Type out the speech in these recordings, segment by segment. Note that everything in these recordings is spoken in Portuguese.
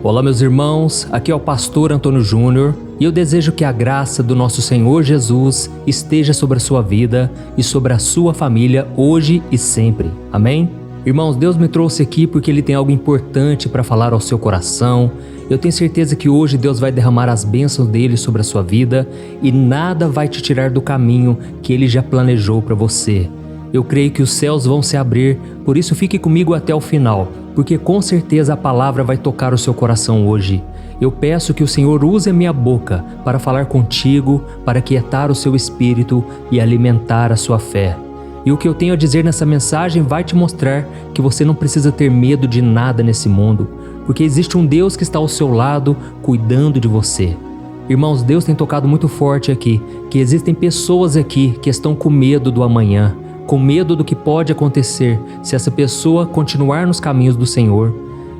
Olá meus irmãos, aqui é o pastor Antônio Júnior e eu desejo que a graça do nosso Senhor Jesus esteja sobre a sua vida e sobre a sua família hoje e sempre. Amém? Irmãos, Deus me trouxe aqui porque Ele tem algo importante para falar ao seu coração. Eu tenho certeza que hoje Deus vai derramar as bênçãos dele sobre a sua vida e nada vai te tirar do caminho que Ele já planejou para você. Eu creio que os céus vão se abrir, por isso fique comigo até o final, porque com certeza a palavra vai tocar o seu coração hoje. Eu peço que o Senhor use a minha boca para falar contigo, para quietar o seu espírito e alimentar a sua fé. E o que eu tenho a dizer nessa mensagem vai te mostrar que você não precisa ter medo de nada nesse mundo, porque existe um Deus que está ao seu lado, cuidando de você. Irmãos, Deus tem tocado muito forte aqui, que existem pessoas aqui que estão com medo do amanhã, com medo do que pode acontecer se essa pessoa continuar nos caminhos do Senhor.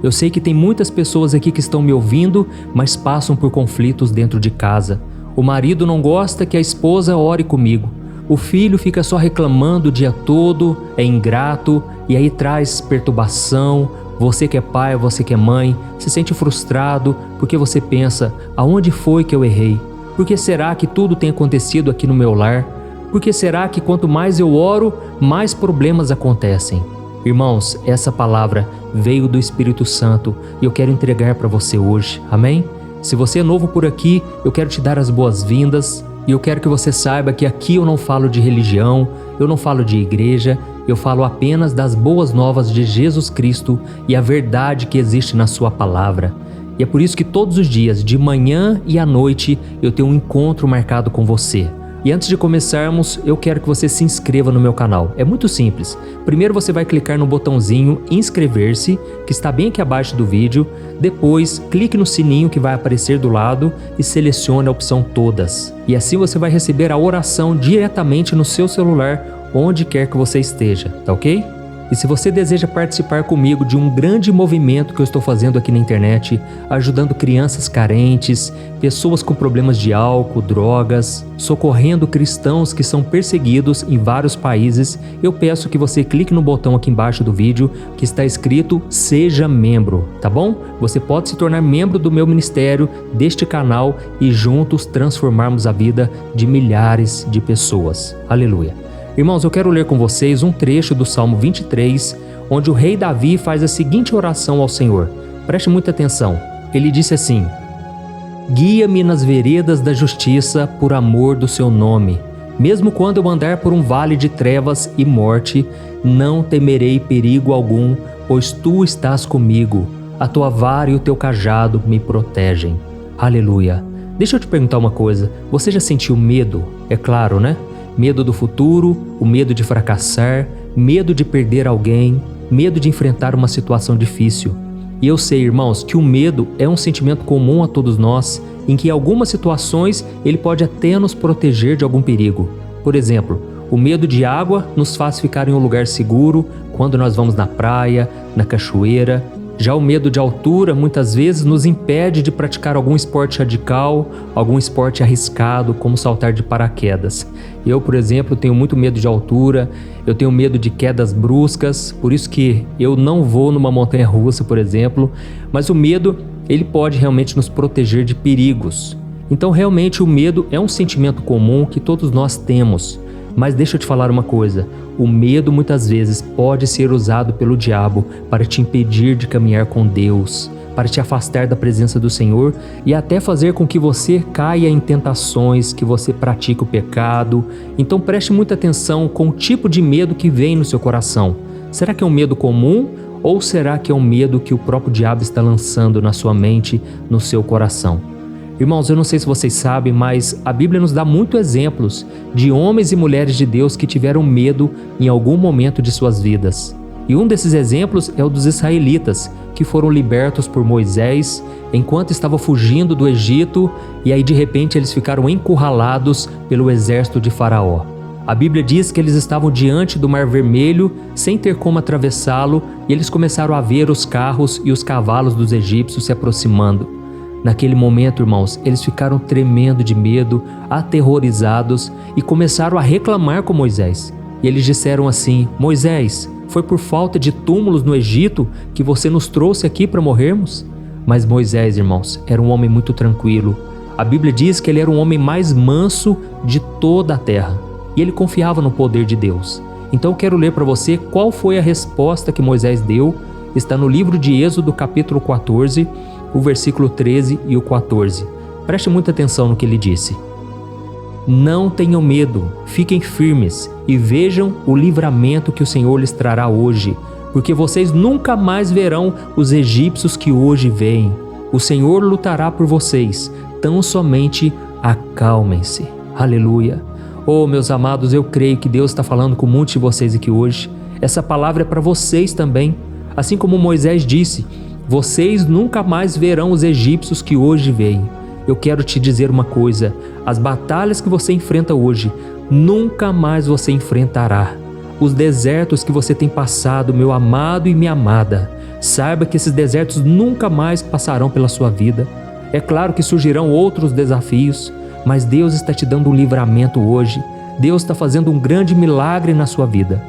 Eu sei que tem muitas pessoas aqui que estão me ouvindo, mas passam por conflitos dentro de casa. O marido não gosta que a esposa ore comigo. O filho fica só reclamando o dia todo, é ingrato e aí traz perturbação. Você que é pai, você que é mãe, se sente frustrado porque você pensa, aonde foi que eu errei? Por que será que tudo tem acontecido aqui no meu lar? Por que será que quanto mais eu oro, mais problemas acontecem? Irmãos, essa palavra veio do Espírito Santo e eu quero entregar para você hoje, amém? Se você é novo por aqui, eu quero te dar as boas-vindas e eu quero que você saiba que aqui eu não falo de religião, eu não falo de igreja, eu falo apenas das boas novas de Jesus Cristo e a verdade que existe na sua palavra. E é por isso que todos os dias, de manhã e à noite, eu tenho um encontro marcado com você. E antes de começarmos, eu quero que você se inscreva no meu canal. É muito simples. Primeiro você vai clicar no botãozinho inscrever-se, que está bem aqui abaixo do vídeo. Depois, clique no sininho que vai aparecer do lado e selecione a opção todas. E assim você vai receber a oração diretamente no seu celular, onde quer que você esteja, tá ok? E se você deseja participar comigo de um grande movimento que eu estou fazendo aqui na internet, ajudando crianças carentes, pessoas com problemas de álcool, drogas, socorrendo cristãos que são perseguidos em vários países, eu peço que você clique no botão aqui embaixo do vídeo que está escrito Seja Membro, tá bom? Você pode se tornar membro do meu ministério, deste canal e juntos transformarmos a vida de milhares de pessoas. Aleluia! Irmãos, eu quero ler com vocês um trecho do Salmo 23, onde o rei Davi faz a seguinte oração ao Senhor. Preste muita atenção. Ele disse assim: Guia-me nas veredas da justiça por amor do seu nome. Mesmo quando eu andar por um vale de trevas e morte, não temerei perigo algum, pois tu estás comigo. A tua vara e o teu cajado me protegem. Aleluia. Deixa eu te perguntar uma coisa. Você já sentiu medo? É claro, né? Medo do futuro, o medo de fracassar, medo de perder alguém, medo de enfrentar uma situação difícil. E eu sei, irmãos, que o medo é um sentimento comum a todos nós, em que em algumas situações ele pode até nos proteger de algum perigo. Por exemplo, o medo de água nos faz ficar em um lugar seguro quando nós vamos na praia, na cachoeira. Já o medo de altura muitas vezes nos impede de praticar algum esporte radical, algum esporte arriscado, como saltar de paraquedas. Eu, por exemplo, tenho muito medo de altura, eu tenho medo de quedas bruscas, por isso que eu não vou numa montanha-russa, por exemplo, mas o medo, ele pode realmente nos proteger de perigos. Então, realmente, o medo é um sentimento comum que todos nós temos. Mas deixa eu te falar uma coisa, o medo muitas vezes pode ser usado pelo diabo para te impedir de caminhar com Deus, para te afastar da presença do Senhor e até fazer com que você caia em tentações, que você pratique o pecado. Então preste muita atenção com o tipo de medo que vem no seu coração. Será que é um medo comum ou será que é um medo que o próprio diabo está lançando na sua mente, no seu coração? Irmãos, eu não sei se vocês sabem, mas a Bíblia nos dá muitos exemplos de homens e mulheres de Deus que tiveram medo em algum momento de suas vidas. E um desses exemplos é o dos israelitas, que foram libertos por Moisés enquanto estavam fugindo do Egito e aí de repente eles ficaram encurralados pelo exército de Faraó. A Bíblia diz que eles estavam diante do Mar Vermelho sem ter como atravessá-lo e eles começaram a ver os carros e os cavalos dos egípcios se aproximando. Naquele momento, irmãos, eles ficaram tremendo de medo, aterrorizados e começaram a reclamar com Moisés. E eles disseram assim: Moisés, foi por falta de túmulos no Egito que você nos trouxe aqui para morrermos? Mas Moisés, irmãos, era um homem muito tranquilo. A Bíblia diz que ele era o homem mais manso de toda a terra. E ele confiava no poder de Deus. Então eu quero ler para você qual foi a resposta que Moisés deu. Está no livro de Êxodo, capítulo 14, o versículo 13 e o 14. Preste muita atenção no que ele disse. Não tenham medo, fiquem firmes e vejam o livramento que o Senhor lhes trará hoje, porque vocês nunca mais verão os egípcios que hoje veem. O Senhor lutará por vocês, tão somente acalmem-se. Aleluia! Oh, meus amados, eu creio que Deus está falando com muitos de vocês aqui hoje. Essa palavra é para vocês também. Assim como Moisés disse, vocês nunca mais verão os egípcios que hoje veem. Eu quero te dizer uma coisa, as batalhas que você enfrenta hoje, nunca mais você enfrentará. Os desertos que você tem passado, meu amado e minha amada, saiba que esses desertos nunca mais passarão pela sua vida. É claro que surgirão outros desafios, mas Deus está te dando um livramento hoje. Deus está fazendo um grande milagre na sua vida.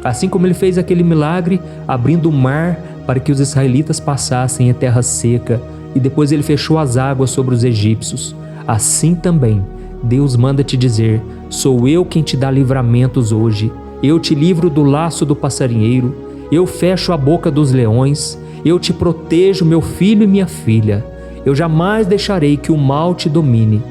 Assim como Ele fez aquele milagre, abrindo o mar para que os israelitas passassem em terra seca, e depois Ele fechou as águas sobre os egípcios. Assim também, Deus manda te dizer, sou eu quem te dá livramentos hoje. Eu te livro do laço do passarinheiro, eu fecho a boca dos leões, eu te protejo, meu filho e minha filha. Eu jamais deixarei que o mal te domine.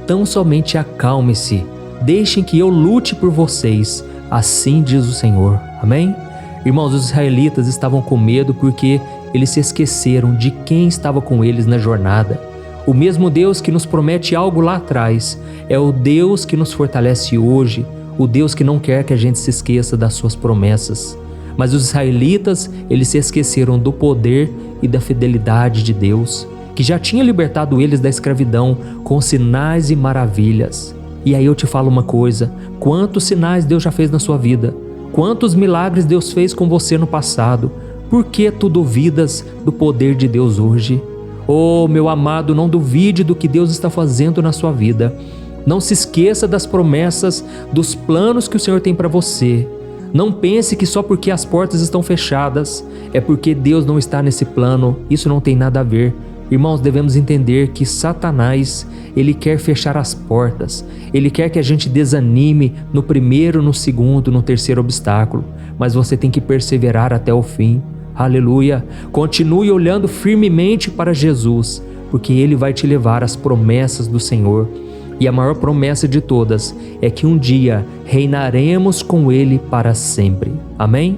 Tão somente acalme-se, deixem que eu lute por vocês, assim diz o Senhor. Amém? Irmãos, os israelitas estavam com medo porque eles se esqueceram de quem estava com eles na jornada. O mesmo Deus que nos promete algo lá atrás é o Deus que nos fortalece hoje, o Deus que não quer que a gente se esqueça das suas promessas. Mas os israelitas, eles se esqueceram do poder e da fidelidade de Deus, que já tinha libertado eles da escravidão com sinais e maravilhas. E aí eu te falo uma coisa, quantos sinais Deus já fez na sua vida? Quantos milagres Deus fez com você no passado? Por que tu duvidas do poder de Deus hoje? Oh, meu amado, não duvide do que Deus está fazendo na sua vida. Não se esqueça das promessas, dos planos que o Senhor tem para você. Não pense que só porque as portas estão fechadas é porque Deus não está nesse plano. Isso não tem nada a ver. Irmãos, devemos entender que Satanás, ele quer fechar as portas. Ele quer que a gente desanime no primeiro, no segundo, no terceiro obstáculo. Mas você tem que perseverar até o fim. Aleluia! Continue olhando firmemente para Jesus, porque Ele vai te levar às promessas do Senhor. E a maior promessa de todas é que um dia reinaremos com Ele para sempre. Amém?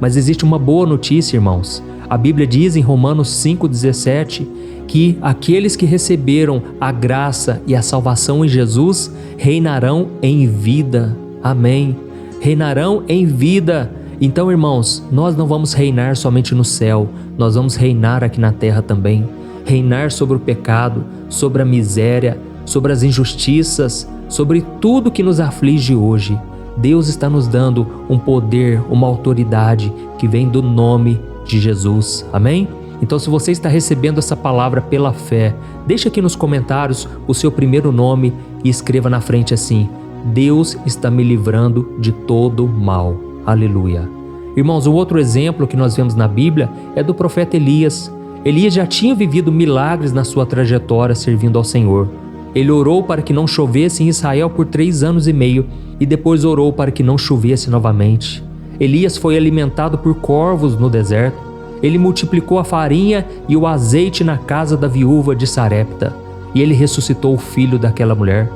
Mas existe uma boa notícia, irmãos. A Bíblia diz em Romanos 5,17 que aqueles que receberam a graça e a salvação em Jesus reinarão em vida. Amém? Reinarão em vida. Então, irmãos, nós não vamos reinar somente no céu, nós vamos reinar aqui na terra também. Reinar sobre o pecado, sobre a miséria, sobre as injustiças, sobre tudo que nos aflige hoje. Deus está nos dando um poder, uma autoridade que vem do nome de Jesus. Amém? Então, se você está recebendo essa palavra pela fé, deixa aqui nos comentários o seu primeiro nome e escreva na frente assim: Deus está me livrando de todo mal. Aleluia. Irmãos, um outro exemplo que nós vemos na Bíblia é do profeta Elias. Elias já tinha vivido milagres na sua trajetória servindo ao Senhor. Ele orou para que não chovesse em Israel por 3 anos e meio e depois orou para que não chovesse novamente. Elias foi alimentado por corvos no deserto. Ele multiplicou a farinha e o azeite na casa da viúva de Sarepta e ele ressuscitou o filho daquela mulher.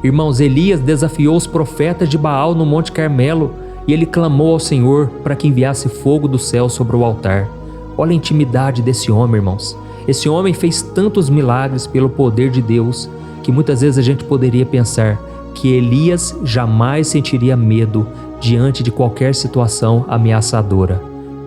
Irmãos, Elias desafiou os profetas de Baal no Monte Carmelo e ele clamou ao Senhor para que enviasse fogo do céu sobre o altar. Olha a intimidade desse homem, irmãos. Esse homem fez tantos milagres pelo poder de Deus que muitas vezes a gente poderia pensar que Elias jamais sentiria medo diante de qualquer situação ameaçadora.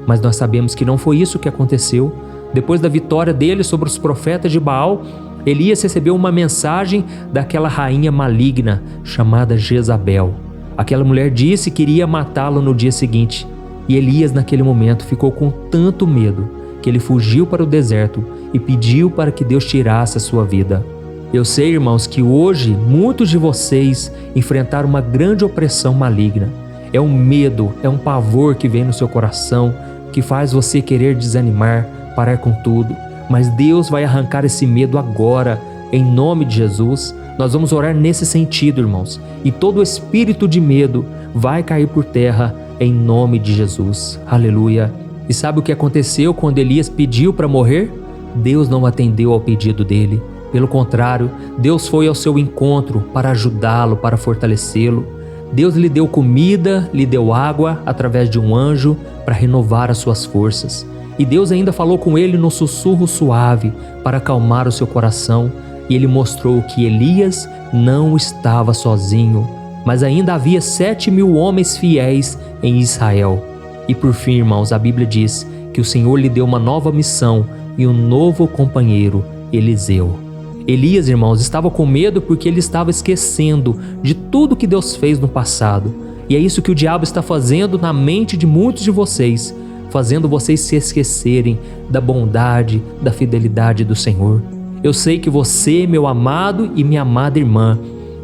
Mas nós sabemos que não foi isso que aconteceu. Depois da vitória dele sobre os profetas de Baal, Elias recebeu uma mensagem daquela rainha maligna chamada Jezabel. Aquela mulher disse que iria matá-lo no dia seguinte. E Elias naquele momento ficou com tanto medo que ele fugiu para o deserto e pediu para que Deus tirasse a sua vida. Eu sei, irmãos, que hoje muitos de vocês enfrentaram uma grande opressão maligna. É um medo, é um pavor que vem no seu coração, que faz você querer desanimar, parar com tudo. mas Deus vai arrancar esse medo agora, em nome de Jesus. Nós vamos orar nesse sentido, irmãos, e todo espírito de medo vai cair por terra em nome de Jesus. Aleluia. E sabe o que aconteceu quando Elias pediu para morrer? Deus não atendeu ao pedido dele. Pelo contrário, Deus foi ao seu encontro para ajudá-lo, para fortalecê-lo. Deus lhe deu comida, lhe deu água através de um anjo para renovar as suas forças. E Deus ainda falou com ele no sussurro suave para acalmar o seu coração. E ele mostrou que Elias não estava sozinho, mas ainda havia 7.000 homens fiéis em Israel. E por fim, irmãos, a Bíblia diz que o Senhor lhe deu uma nova missão e um novo companheiro, Eliseu. Elias, irmãos, estava com medo porque ele estava esquecendo de tudo que Deus fez no passado. E é isso que o diabo está fazendo na mente de muitos de vocês, fazendo vocês se esquecerem da bondade, da fidelidade do Senhor. Eu sei que você, meu amado e minha amada irmã,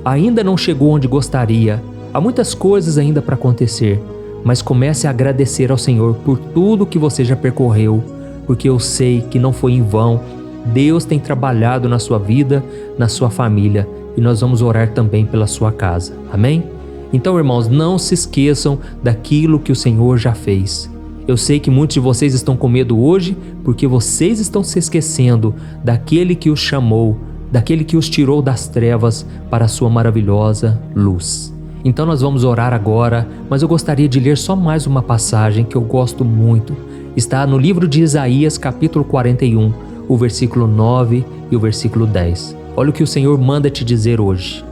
ainda não chegou onde gostaria. Há muitas coisas ainda para acontecer, mas comece a agradecer ao Senhor por tudo que você já percorreu, porque eu sei que não foi em vão. Deus tem trabalhado na sua vida, na sua família, e nós vamos orar também pela sua casa. Amém? Então, irmãos, não se esqueçam daquilo que o Senhor já fez. Eu sei que muitos de vocês estão com medo hoje porque vocês estão se esquecendo daquele que os chamou, daquele que os tirou das trevas para a sua maravilhosa luz. Então nós vamos orar agora, mas eu gostaria de ler só mais uma passagem que eu gosto muito. Está no livro de Isaías, capítulo 41, o versículo 9 e o versículo 10. Olha o que o Senhor manda te dizer hoje.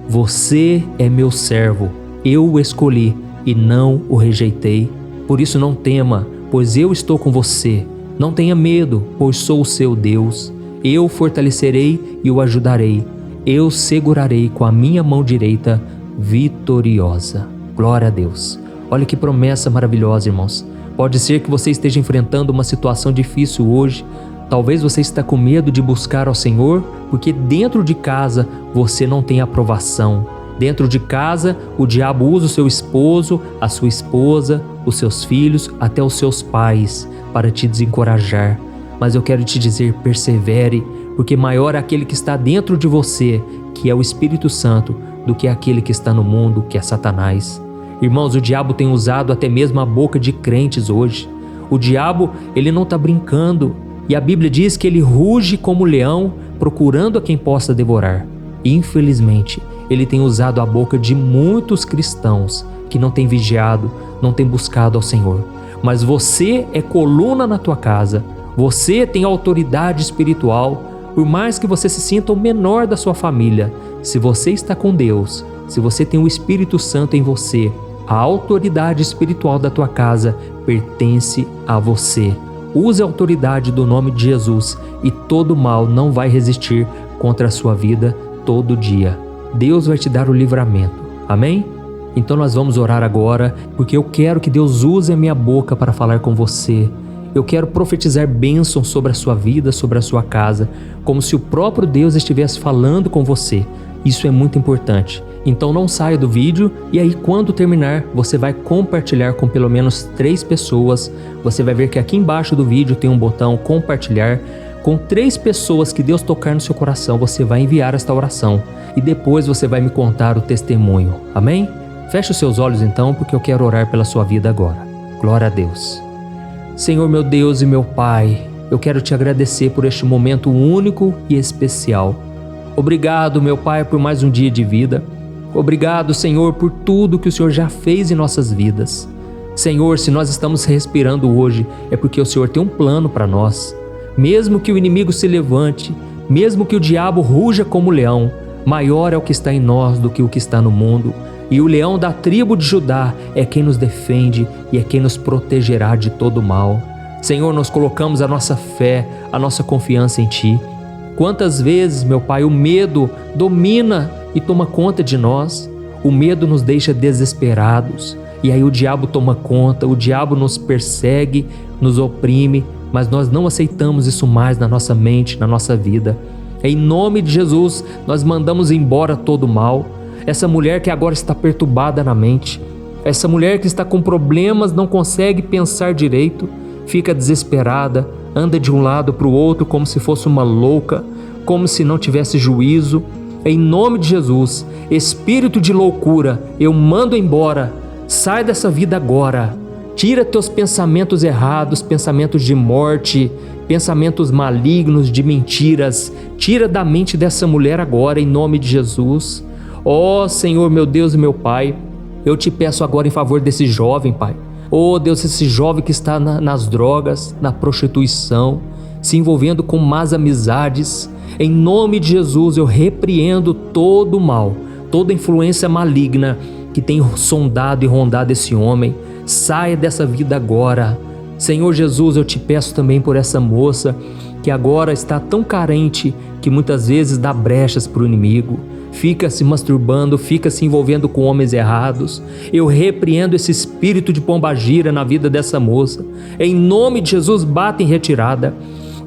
Você é meu servo, eu o escolhi e não o rejeitei. Por isso não tema, pois eu estou com você. Não tenha medo, pois sou o seu Deus. Eu o fortalecerei e o ajudarei. Eu segurarei com a minha mão direita vitoriosa. Glória a Deus. Olha que promessa maravilhosa, irmãos. Pode ser que você esteja enfrentando uma situação difícil hoje. Talvez você está com medo de buscar ao Senhor, porque dentro de casa você não tem aprovação. Dentro de casa, o diabo usa o seu esposo, a sua esposa, os seus filhos, até os seus pais, para te desencorajar. Mas eu quero te dizer, persevere, porque maior é aquele que está dentro de você, que é o Espírito Santo, do que aquele que está no mundo, que é Satanás. Irmãos, o diabo tem usado até mesmo a boca de crentes hoje. O diabo, ele não está brincando. E a Bíblia diz que ele ruge como leão, procurando a quem possa devorar. Infelizmente, ele tem usado a boca de muitos cristãos que não têm vigiado, não têm buscado ao Senhor. Mas você é coluna na tua casa, você tem autoridade espiritual, por mais que você se sinta o menor da sua família. Se você está com Deus, se você tem o Espírito Santo em você, a autoridade espiritual da tua casa pertence a você. Use a autoridade do nome de Jesus e todo mal não vai resistir contra a sua vida todo dia. Deus vai te dar o livramento. Amém? Então nós vamos orar agora, porque eu quero que Deus use a minha boca para falar com você. Eu quero profetizar bênção sobre a sua vida, sobre a sua casa, como se o próprio Deus estivesse falando com você. Isso é muito importante. Então não saia do vídeo e aí quando terminar, você vai compartilhar com pelo menos 3 pessoas. Você vai ver que aqui embaixo do vídeo tem um botão compartilhar. Com 3 pessoas que Deus tocar no seu coração, você vai enviar esta oração. E depois você vai me contar o testemunho. Amém? Feche os seus olhos então, porque eu quero orar pela sua vida agora. Glória a Deus. Senhor meu Deus e meu Pai, eu quero te agradecer por este momento único e especial. Obrigado, meu Pai, por mais um dia de vida. Obrigado, Senhor, por tudo que o Senhor já fez em nossas vidas. Senhor, se nós estamos respirando hoje, é porque o Senhor tem um plano para nós. Mesmo que o inimigo se levante, mesmo que o diabo ruja como leão, maior é o que está em nós do que o que está no mundo. E o leão da tribo de Judá é quem nos defende e é quem nos protegerá de todo mal. Senhor, nós colocamos a nossa fé, a nossa confiança em Ti. Quantas vezes, meu Pai, o medo domina e toma conta de nós. O medo nos deixa desesperados. E aí o diabo toma conta, o diabo nos persegue, nos oprime, mas nós não aceitamos isso mais na nossa mente, na nossa vida. Em nome de Jesus, nós mandamos embora todo o mal. Essa mulher que agora está perturbada na mente, essa mulher que está com problemas, não consegue pensar direito, fica desesperada, anda de um lado para o outro como se fosse uma louca, como se não tivesse juízo. Em nome de Jesus, espírito de loucura, eu mando embora, sai dessa vida agora. Tira teus pensamentos errados, pensamentos de morte, pensamentos malignos, de mentiras. Tira da mente dessa mulher agora, em nome de Jesus. Ó Senhor, meu Deus e meu Pai, eu te peço agora em favor desse jovem, Pai. Ó Deus, esse jovem que está nas drogas, na prostituição, se envolvendo com más amizades. Em nome de Jesus, eu repreendo todo o mal, toda influência maligna que tem sondado e rondado esse homem. Saia dessa vida agora. Senhor Jesus, eu te peço também por essa moça que agora está tão carente que muitas vezes dá brechas para o inimigo, fica se masturbando, fica se envolvendo com homens errados. Eu repreendo esse espírito de pombagira na vida dessa moça. Em nome de Jesus, bata em retirada.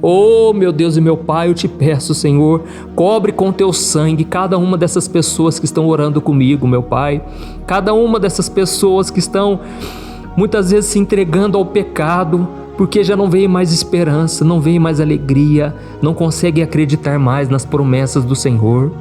Oh, meu Deus e meu Pai, eu te peço, Senhor, cobre com teu sangue cada uma dessas pessoas que estão orando comigo, meu Pai. Cada uma dessas pessoas que estão muitas vezes se entregando ao pecado, porque já não vê mais esperança, não vê mais alegria, não consegue acreditar mais nas promessas do Senhor.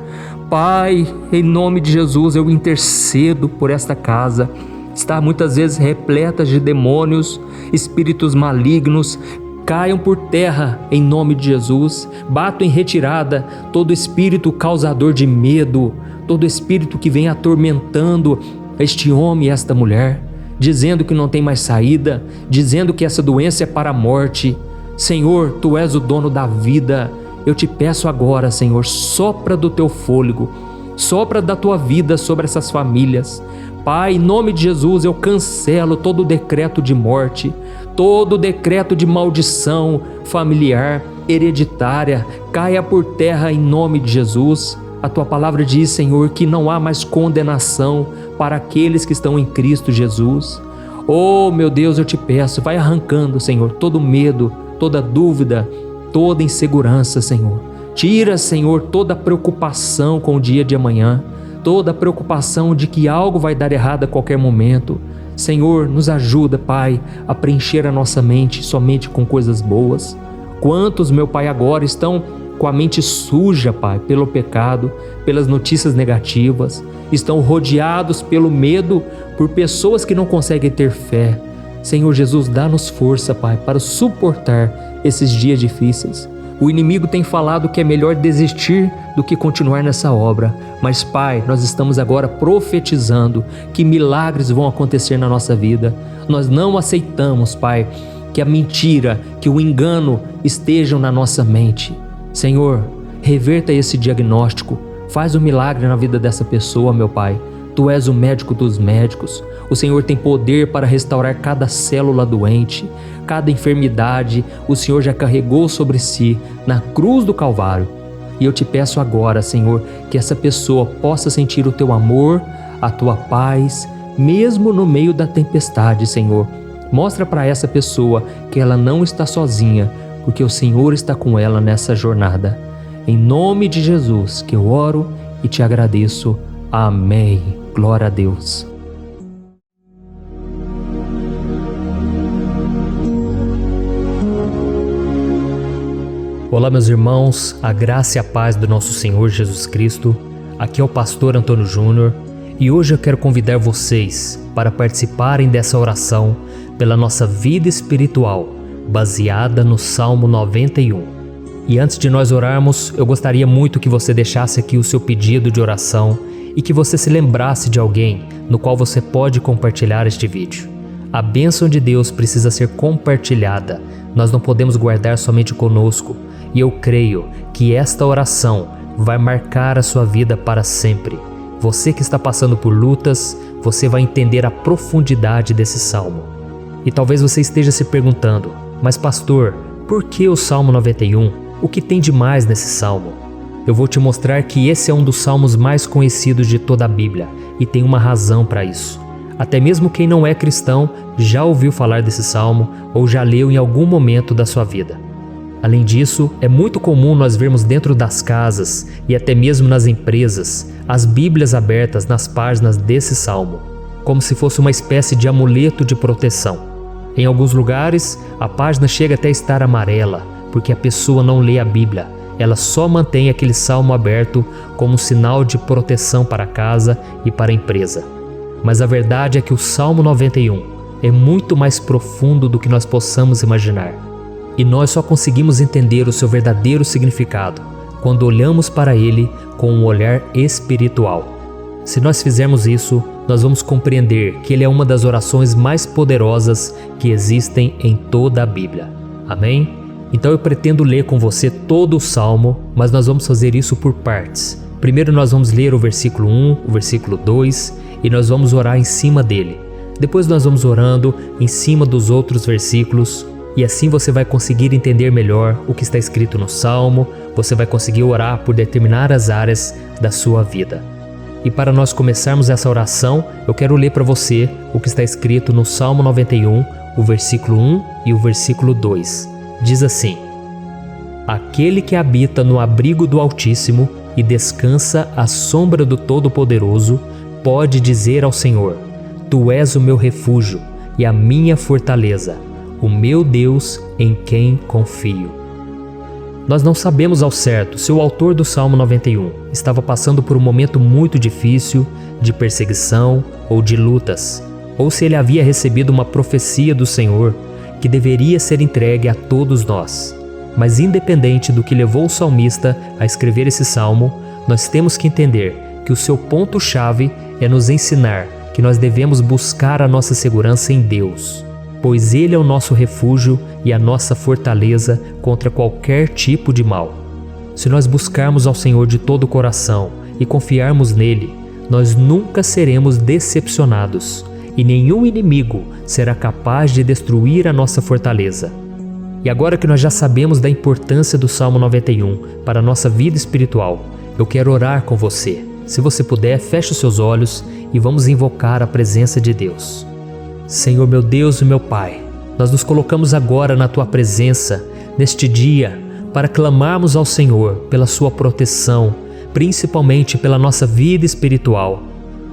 Pai, em nome de Jesus, eu intercedo por esta casa. Está muitas vezes repleta de demônios, espíritos malignos. Caiam por terra em nome de Jesus. Bato em retirada todo espírito causador de medo, todo espírito que vem atormentando este homem e esta mulher, dizendo que não tem mais saída, dizendo que essa doença é para a morte. Senhor, Tu és o dono da vida. Eu te peço agora, Senhor, sopra do Teu fôlego, sopra da Tua vida sobre essas famílias. Pai, em nome de Jesus, eu cancelo todo o decreto de morte, todo o decreto de maldição familiar, hereditária, caia por terra em nome de Jesus. A Tua palavra diz, Senhor, que não há mais condenação para aqueles que estão em Cristo Jesus. Oh, meu Deus, eu te peço, vai arrancando, Senhor, todo medo, toda dúvida, toda insegurança, Senhor. Tira, Senhor, toda preocupação com o dia de amanhã, toda preocupação de que algo vai dar errado a qualquer momento. Senhor, nos ajuda, Pai, a preencher a nossa mente somente com coisas boas. Quantos, meu Pai, agora estão com a mente suja, Pai, pelo pecado, pelas notícias negativas, estão rodeados pelo medo, por pessoas que não conseguem ter fé. Senhor Jesus, dá-nos força, Pai, para suportar esses dias difíceis. O inimigo tem falado que é melhor desistir do que continuar nessa obra. Mas, Pai, nós estamos agora profetizando que milagres vão acontecer na nossa vida. Nós não aceitamos, Pai, que a mentira, que o engano estejam na nossa mente. Senhor, reverta esse diagnóstico. Faz um milagre na vida dessa pessoa, meu Pai. Tu és o médico dos médicos. O Senhor tem poder para restaurar cada célula doente, cada enfermidade. O Senhor já carregou sobre si na cruz do Calvário. E eu te peço agora, Senhor, que essa pessoa possa sentir o Teu amor, a Tua paz, mesmo no meio da tempestade, Senhor. Mostra para essa pessoa que ela não está sozinha, porque o Senhor está com ela nessa jornada. Em nome de Jesus que eu oro e te agradeço. Amém. Glória a Deus. Olá, meus irmãos, a graça e a paz do nosso Senhor Jesus Cristo. Aqui é o pastor Antônio Júnior e hoje eu quero convidar vocês para participarem dessa oração pela nossa vida espiritual, baseada no Salmo 91. E antes de nós orarmos, eu gostaria muito que você deixasse aqui o seu pedido de oração e que você se lembrasse de alguém no qual você pode compartilhar este vídeo. A bênção de Deus precisa ser compartilhada, nós não podemos guardar somente conosco, e eu creio que esta oração vai marcar a sua vida para sempre. Você que está passando por lutas, você vai entender a profundidade desse salmo. E talvez você esteja se perguntando, mas pastor, por que o Salmo 91? O que tem de mais nesse salmo? Eu vou te mostrar que esse é um dos salmos mais conhecidos de toda a Bíblia e tem uma razão para isso. Até mesmo quem não é cristão já ouviu falar desse salmo ou já leu em algum momento da sua vida. Além disso, é muito comum nós vermos dentro das casas e até mesmo nas empresas as Bíblias abertas nas páginas desse salmo, como se fosse uma espécie de amuleto de proteção. Em alguns lugares, a página chega até a estar amarela, porque a pessoa não lê a Bíblia. Ela só mantém aquele salmo aberto como um sinal de proteção para a casa e para a empresa. Mas a verdade é que o Salmo 91 é muito mais profundo do que nós possamos imaginar. E nós só conseguimos entender o seu verdadeiro significado quando olhamos para ele com um olhar espiritual. Se nós fizermos isso, nós vamos compreender que ele é uma das orações mais poderosas que existem em toda a Bíblia. Amém? Então eu pretendo ler com você todo o Salmo, mas nós vamos fazer isso por partes. Primeiro nós vamos ler o versículo 1, o versículo 2 e nós vamos orar em cima dele. Depois nós vamos orando em cima dos outros versículos e assim você vai conseguir entender melhor o que está escrito no Salmo, você vai conseguir orar por determinadas áreas da sua vida. E para nós começarmos essa oração, eu quero ler para você o que está escrito no Salmo 91, o versículo 1 e o versículo 2. Diz assim: Aquele que habita no abrigo do Altíssimo e descansa à sombra do Todo-Poderoso, pode dizer ao Senhor: Tu és o meu refúgio e a minha fortaleza, o meu Deus em quem confio. Nós não sabemos ao certo se o autor do Salmo 91 estava passando por um momento muito difícil, de perseguição ou de lutas, ou se ele havia recebido uma profecia do Senhor que deveria ser entregue a todos nós. Mas independente do que levou o salmista a escrever esse salmo, nós temos que entender que o seu ponto-chave é nos ensinar que nós devemos buscar a nossa segurança em Deus, pois Ele é o nosso refúgio e a nossa fortaleza contra qualquer tipo de mal. Se nós buscarmos ao Senhor de todo o coração e confiarmos nele, nós nunca seremos decepcionados e nenhum inimigo será capaz de destruir a nossa fortaleza. E agora que nós já sabemos da importância do Salmo 91 para a nossa vida espiritual, eu quero orar com você. Se você puder, feche os seus olhos e vamos invocar a presença de Deus. Senhor meu Deus e meu Pai, nós nos colocamos agora na Tua presença, neste dia, para clamarmos ao Senhor pela Sua proteção, principalmente pela nossa vida espiritual.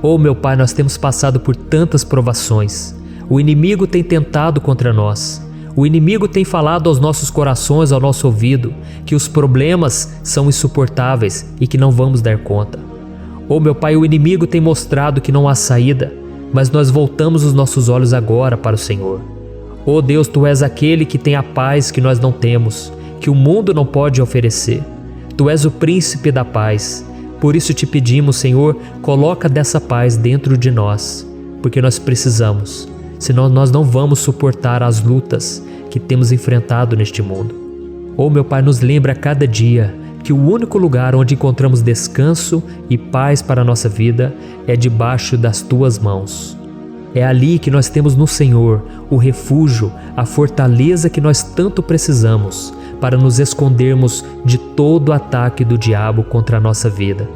Oh meu Pai, nós temos passado por tantas provações. O inimigo tem tentado contra nós. O inimigo tem falado aos nossos corações, ao nosso ouvido, que os problemas são insuportáveis e que não vamos dar conta. Oh meu Pai, o inimigo tem mostrado que não há saída, mas nós voltamos os nossos olhos agora para o Senhor. Oh Deus, Tu és aquele que tem a paz que nós não temos, que o mundo não pode oferecer. Tu és o príncipe da paz. Por isso te pedimos, Senhor, coloca dessa paz dentro de nós, porque nós precisamos, senão nós não vamos suportar as lutas que temos enfrentado neste mundo. Oh meu Pai, nos lembra a cada dia que o único lugar onde encontramos descanso e paz para a nossa vida é debaixo das Tuas mãos. É ali que nós temos no Senhor o refúgio, a fortaleza que nós tanto precisamos para nos escondermos de todo ataque do diabo contra a nossa vida.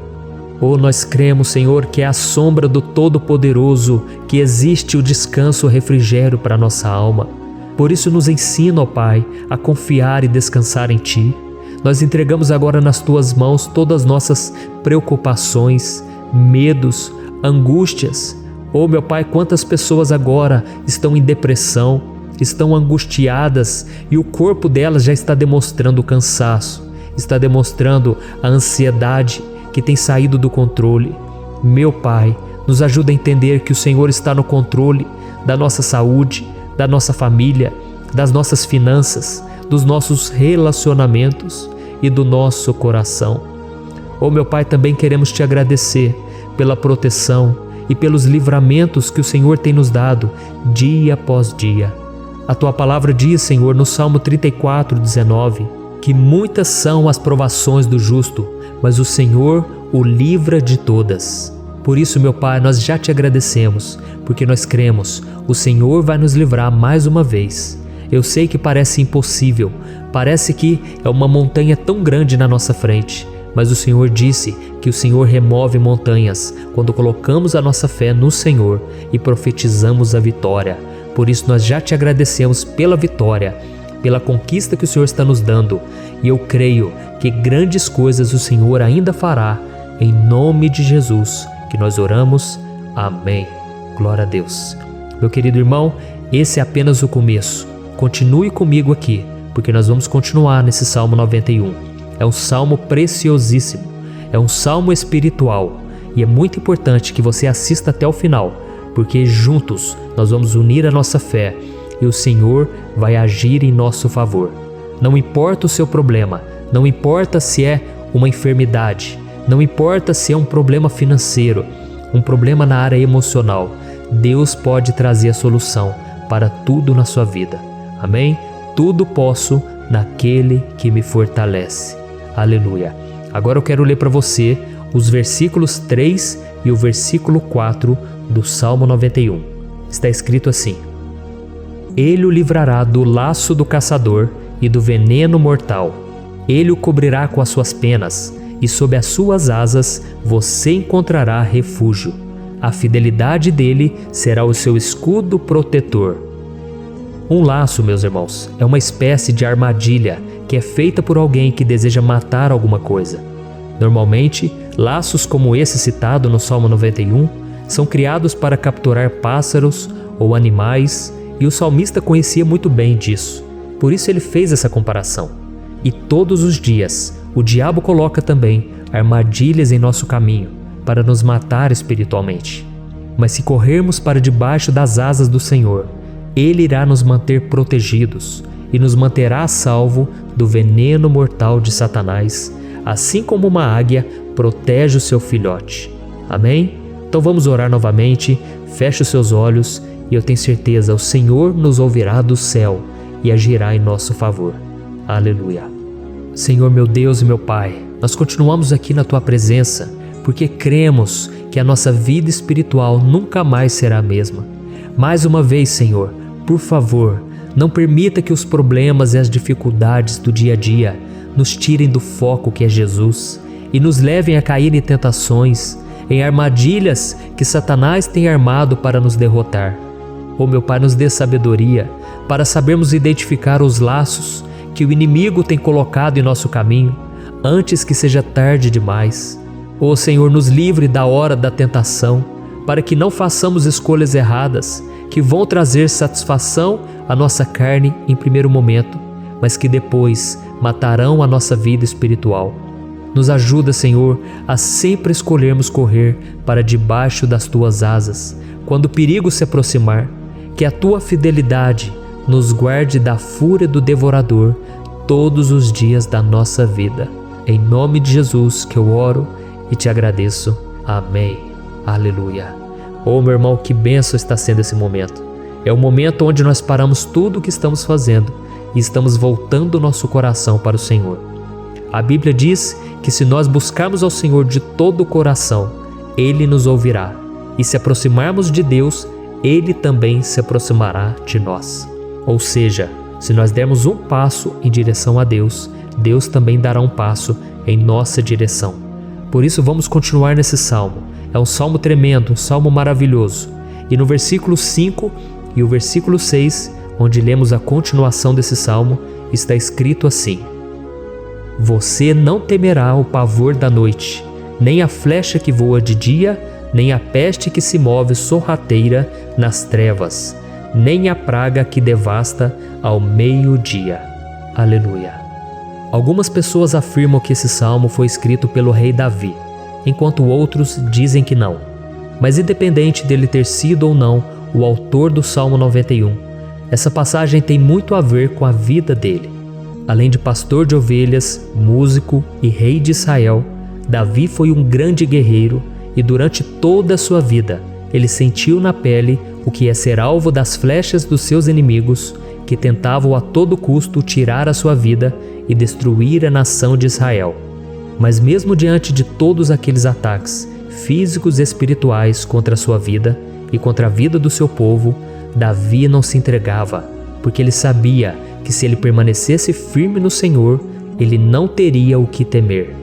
Oh, nós cremos, Senhor, que é à sombra do Todo-Poderoso que existe o descanso, o refrigério para a nossa alma. Por isso nos ensina, ó Pai, a confiar e descansar em Ti. Nós entregamos agora nas Tuas mãos todas as nossas preocupações, medos, angústias. Oh meu Pai, quantas pessoas agora estão em depressão, estão angustiadas e o corpo delas já está demonstrando o cansaço, está demonstrando a ansiedade que tem saído do controle. Meu Pai, nos ajuda a entender que o Senhor está no controle da nossa saúde, da nossa família, das nossas finanças, dos nossos relacionamentos e do nosso coração. Oh meu Pai, também queremos Te agradecer pela proteção e pelos livramentos que o Senhor tem nos dado dia após dia. A Tua palavra diz, Senhor, no Salmo 34:19, que muitas são as provações do justo, mas o Senhor o livra de todas. Por isso, meu Pai, nós já Te agradecemos, porque nós cremos, o Senhor vai nos livrar mais uma vez. Eu sei que parece impossível, parece que é uma montanha tão grande na nossa frente, mas o Senhor disse que o Senhor remove montanhas quando colocamos a nossa fé no Senhor e profetizamos a vitória. Por isso nós já Te agradecemos pela vitória, pela conquista que o Senhor está nos dando, e eu creio que grandes coisas o Senhor ainda fará, em nome de Jesus, que nós oramos. Amém. Glória a Deus. Meu querido irmão, esse é apenas o começo. Continue comigo aqui, porque nós vamos continuar nesse Salmo 91. É um salmo preciosíssimo, é um salmo espiritual e é muito importante que você assista até o final, porque juntos nós vamos unir a nossa fé e o Senhor vai agir em nosso favor. Não importa o seu problema, não importa se é uma enfermidade, não importa se é um problema financeiro, um problema na área emocional, Deus pode trazer a solução para tudo na sua vida. Amém? Tudo posso naquele que me fortalece. Aleluia. Agora eu quero ler para você os versículos 3 e o versículo 4 do Salmo 91. Está escrito assim: Ele o livrará do laço do caçador e do veneno mortal. Ele o cobrirá com as suas penas, e sob as suas asas você encontrará refúgio. A fidelidade dele será o seu escudo protetor. Um laço, meus irmãos, é uma espécie de armadilha que é feita por alguém que deseja matar alguma coisa. Normalmente, laços como esse citado no Salmo 91 são criados para capturar pássaros ou animais, e o salmista conhecia muito bem disso. Por isso ele fez essa comparação. E todos os dias, o diabo coloca também armadilhas em nosso caminho para nos matar espiritualmente. Mas se corrermos para debaixo das asas do Senhor, Ele irá nos manter protegidos e nos manterá a salvo do veneno mortal de Satanás, assim como uma águia protege o seu filhote. Amém? Então vamos orar novamente, feche os seus olhos e eu tenho certeza, o Senhor nos ouvirá do céu e agirá em nosso favor. Aleluia. Senhor, meu Deus e meu Pai, nós continuamos aqui na Tua presença porque cremos que a nossa vida espiritual nunca mais será a mesma. Mais uma vez, Senhor, por favor, não permita que os problemas e as dificuldades do dia a dia nos tirem do foco que é Jesus e nos levem a cair em tentações, em armadilhas que Satanás tem armado para nos derrotar. Oh, meu Pai, nos dê sabedoria para sabermos identificar os laços que o inimigo tem colocado em nosso caminho antes que seja tarde demais. Oh, Senhor, nos livre da hora da tentação, para que não façamos escolhas erradas que vão trazer satisfação à nossa carne em primeiro momento, mas que depois matarão a nossa vida espiritual. Nos ajuda, Senhor, a sempre escolhermos correr para debaixo das Tuas asas, quando o perigo se aproximar. Que a Tua fidelidade nos guarde da fúria do devorador todos os dias da nossa vida. Em nome de Jesus que eu oro e te agradeço. Amém. Aleluia. Oh, meu irmão, que bênção está sendo esse momento. É o momento onde nós paramos tudo o que estamos fazendo e estamos voltando o nosso coração para o Senhor. A Bíblia diz que se nós buscarmos ao Senhor de todo o coração, Ele nos ouvirá. E se aproximarmos de Deus, Ele também se aproximará de nós. Ou seja, se nós dermos um passo em direção a Deus, Deus também dará um passo em nossa direção. Por isso vamos continuar nesse salmo. É um salmo tremendo, um salmo maravilhoso. E no versículo 5 e o versículo 6, onde lemos a continuação desse salmo, está escrito assim: Você não temerá o pavor da noite, nem a flecha que voa de dia, nem a peste que se move sorrateira nas trevas, nem a praga que devasta ao meio-dia. Aleluia. Algumas pessoas afirmam que esse salmo foi escrito pelo rei Davi, enquanto outros dizem que não. Mas independente dele ter sido ou não o autor do Salmo 91, essa passagem tem muito a ver com a vida dele. Além de pastor de ovelhas, músico e rei de Israel, Davi foi um grande guerreiro e durante toda a sua vida ele sentiu na pele o que é ser alvo das flechas dos seus inimigos, que tentavam a todo custo tirar a sua vida e destruir a nação de Israel. Mas mesmo diante de todos aqueles ataques físicos e espirituais contra a sua vida e contra a vida do seu povo, Davi não se entregava, porque ele sabia que se ele permanecesse firme no Senhor, ele não teria o que temer.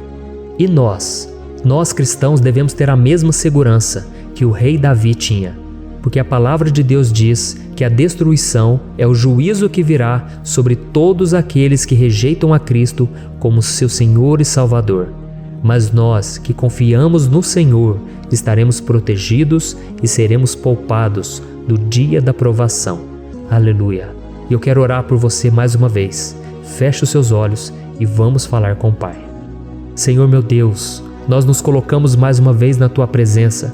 E nós cristãos devemos ter a mesma segurança que o rei Davi tinha, porque a palavra de Deus diz que a destruição é o juízo que virá sobre todos aqueles que rejeitam a Cristo como seu Senhor e Salvador. Mas nós que confiamos no Senhor estaremos protegidos e seremos poupados do dia da provação. Aleluia. E eu quero orar por você mais uma vez. Feche os seus olhos e vamos falar com o Pai. Senhor meu Deus, nós nos colocamos mais uma vez na Tua presença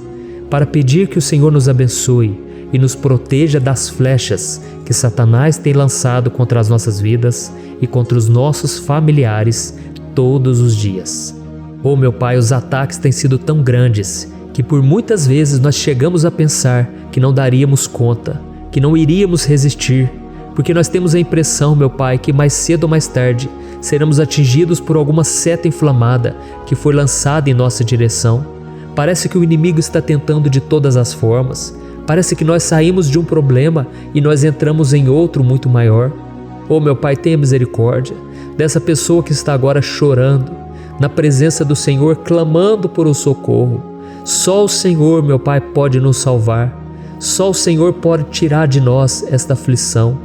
para pedir que o Senhor nos abençoe e nos proteja das flechas que Satanás tem lançado contra as nossas vidas e contra os nossos familiares todos os dias. Oh meu Pai, os ataques têm sido tão grandes que por muitas vezes nós chegamos a pensar que não daríamos conta, que não iríamos resistir, porque nós temos a impressão, meu Pai, que mais cedo ou mais tarde seremos atingidos por alguma seta inflamada que foi lançada em nossa direção. Parece que o inimigo está tentando de todas as formas. Parece que nós saímos de um problema e nós entramos em outro muito maior. Oh meu Pai, tenha misericórdia dessa pessoa que está agora chorando, na presença do Senhor, clamando por um socorro. Só o Senhor, meu Pai, pode nos salvar. Só o Senhor pode tirar de nós esta aflição.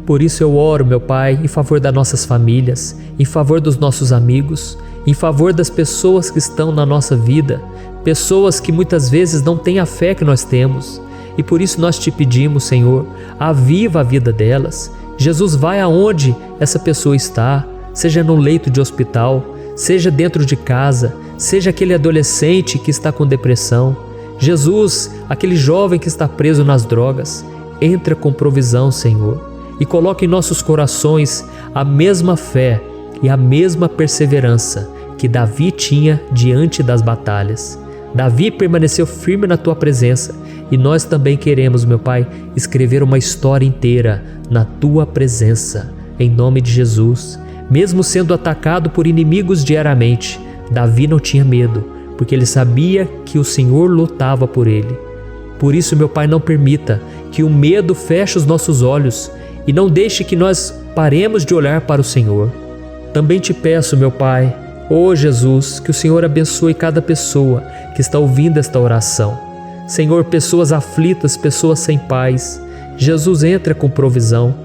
Por isso eu oro, meu Pai, em favor das nossas famílias, em favor dos nossos amigos, em favor das pessoas que estão na nossa vida, pessoas que muitas vezes não têm a fé que nós temos. E por isso nós te pedimos, Senhor, aviva a vida delas. Jesus, vai aonde essa pessoa está, seja no leito de hospital, seja dentro de casa, seja aquele adolescente que está com depressão. Jesus, aquele jovem que está preso nas drogas, entra com provisão, Senhor, e coloca em nossos corações a mesma fé e a mesma perseverança que Davi tinha diante das batalhas. Davi permaneceu firme na Tua presença e nós também queremos, meu Pai, escrever uma história inteira na Tua presença, em nome de Jesus. Mesmo sendo atacado por inimigos diariamente, Davi não tinha medo, porque ele sabia que o Senhor lutava por ele. Por isso, meu Pai, não permita que o medo feche os nossos olhos e não deixe que nós paremos de olhar para o Senhor. Também te peço, meu Pai, ó Jesus, que o Senhor abençoe cada pessoa que está ouvindo esta oração. Senhor, pessoas aflitas, pessoas sem paz. Jesus, entra com provisão.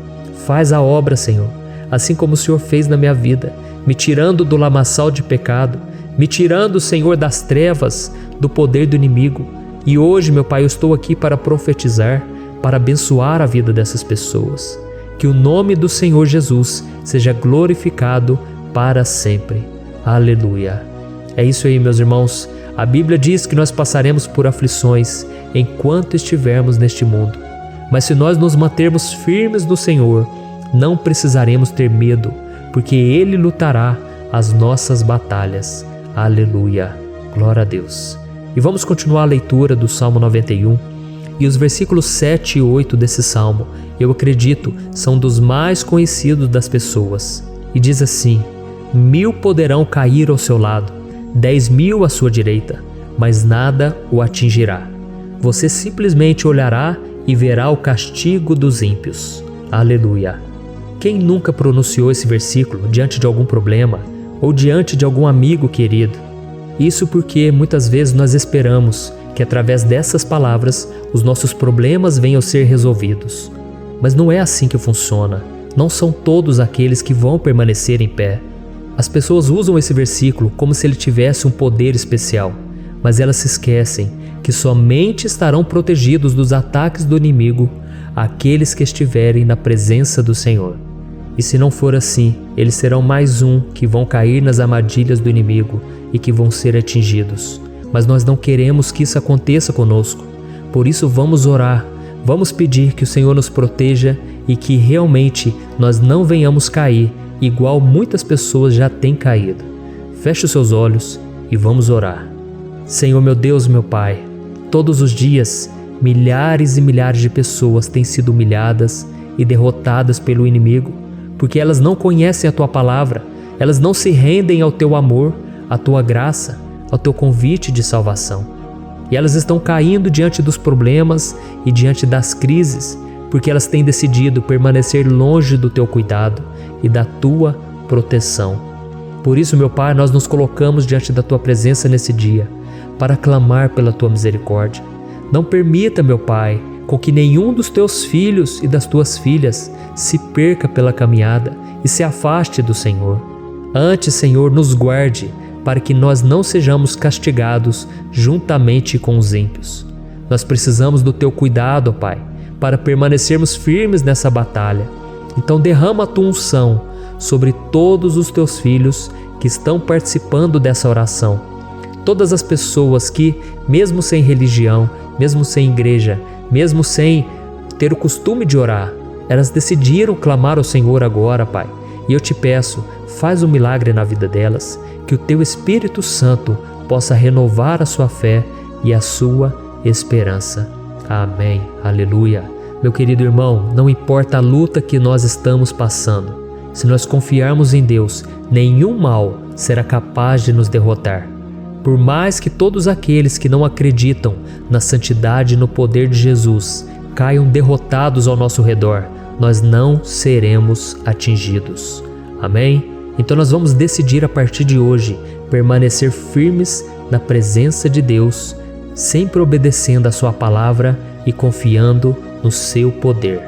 Faz a obra, Senhor, assim como o Senhor fez na minha vida, me tirando do lamaçal de pecado, me tirando, Senhor, das trevas, do poder do inimigo. E hoje, meu Pai, eu estou aqui para profetizar, para abençoar a vida dessas pessoas. Que o nome do Senhor Jesus seja glorificado para sempre. Aleluia. É isso aí, meus irmãos. A Bíblia diz que nós passaremos por aflições enquanto estivermos neste mundo. Mas se nós nos mantermos firmes no Senhor, não precisaremos ter medo, porque Ele lutará as nossas batalhas. Aleluia. Glória a Deus. E vamos continuar a leitura do Salmo 91. E os versículos 7 e 8 desse salmo, eu acredito, são dos mais conhecidos das pessoas. E diz assim: 1000 poderão cair ao seu lado, 10.000 à sua direita, mas nada o atingirá. Você simplesmente olhará e verá o castigo dos ímpios. Aleluia. Quem nunca pronunciou esse versículo diante de algum problema ou diante de algum amigo querido? Isso porque muitas vezes nós esperamos que através dessas palavras os nossos problemas venham a ser resolvidos. Mas não é assim que funciona. Não são todos aqueles que vão permanecer em pé. As pessoas usam esse versículo como se ele tivesse um poder especial, mas elas se esquecem que somente estarão protegidos dos ataques do inimigo aqueles que estiverem na presença do Senhor. E se não for assim, eles serão mais um que vão cair nas armadilhas do inimigo e que vão ser atingidos. Mas nós não queremos que isso aconteça conosco. Por isso vamos orar, vamos pedir que o Senhor nos proteja e que realmente nós não venhamos cair igual muitas pessoas já têm caído. Feche os seus olhos e vamos orar. Senhor meu Deus, meu Pai, todos os dias milhares e milhares de pessoas têm sido humilhadas e derrotadas pelo inimigo, porque elas não conhecem a Tua palavra, elas não se rendem ao Teu amor, à Tua graça, ao Teu convite de salvação. E elas estão caindo diante dos problemas e diante das crises, porque elas têm decidido permanecer longe do Teu cuidado e da Tua proteção. Por isso, meu Pai, nós nos colocamos diante da Tua presença nesse dia, para clamar pela Tua misericórdia. Não permita, meu Pai, com que nenhum dos Teus filhos e das Tuas filhas se perca pela caminhada e se afaste do Senhor. Antes, Senhor, nos guarde, para que nós não sejamos castigados juntamente com os ímpios. Nós precisamos do Teu cuidado, ó Pai, para permanecermos firmes nessa batalha. Então derrama a tua unção sobre todos os teus filhos que estão participando dessa oração. Todas as pessoas que, mesmo sem religião, mesmo sem igreja, mesmo sem ter o costume de orar, elas decidiram clamar ao Senhor agora, Pai. E eu te peço, faz um milagre na vida delas, que o teu Espírito Santo possa renovar a sua fé e a sua esperança. Amém. Aleluia. Meu querido irmão, não importa a luta que nós estamos passando, se nós confiarmos em Deus, nenhum mal será capaz de nos derrotar. Por mais que todos aqueles que não acreditam na santidade e no poder de Jesus caiam derrotados ao nosso redor, nós não seremos atingidos. Amém? Então nós vamos decidir a partir de hoje permanecer firmes na presença de Deus, sempre obedecendo a sua palavra e confiando no seu poder.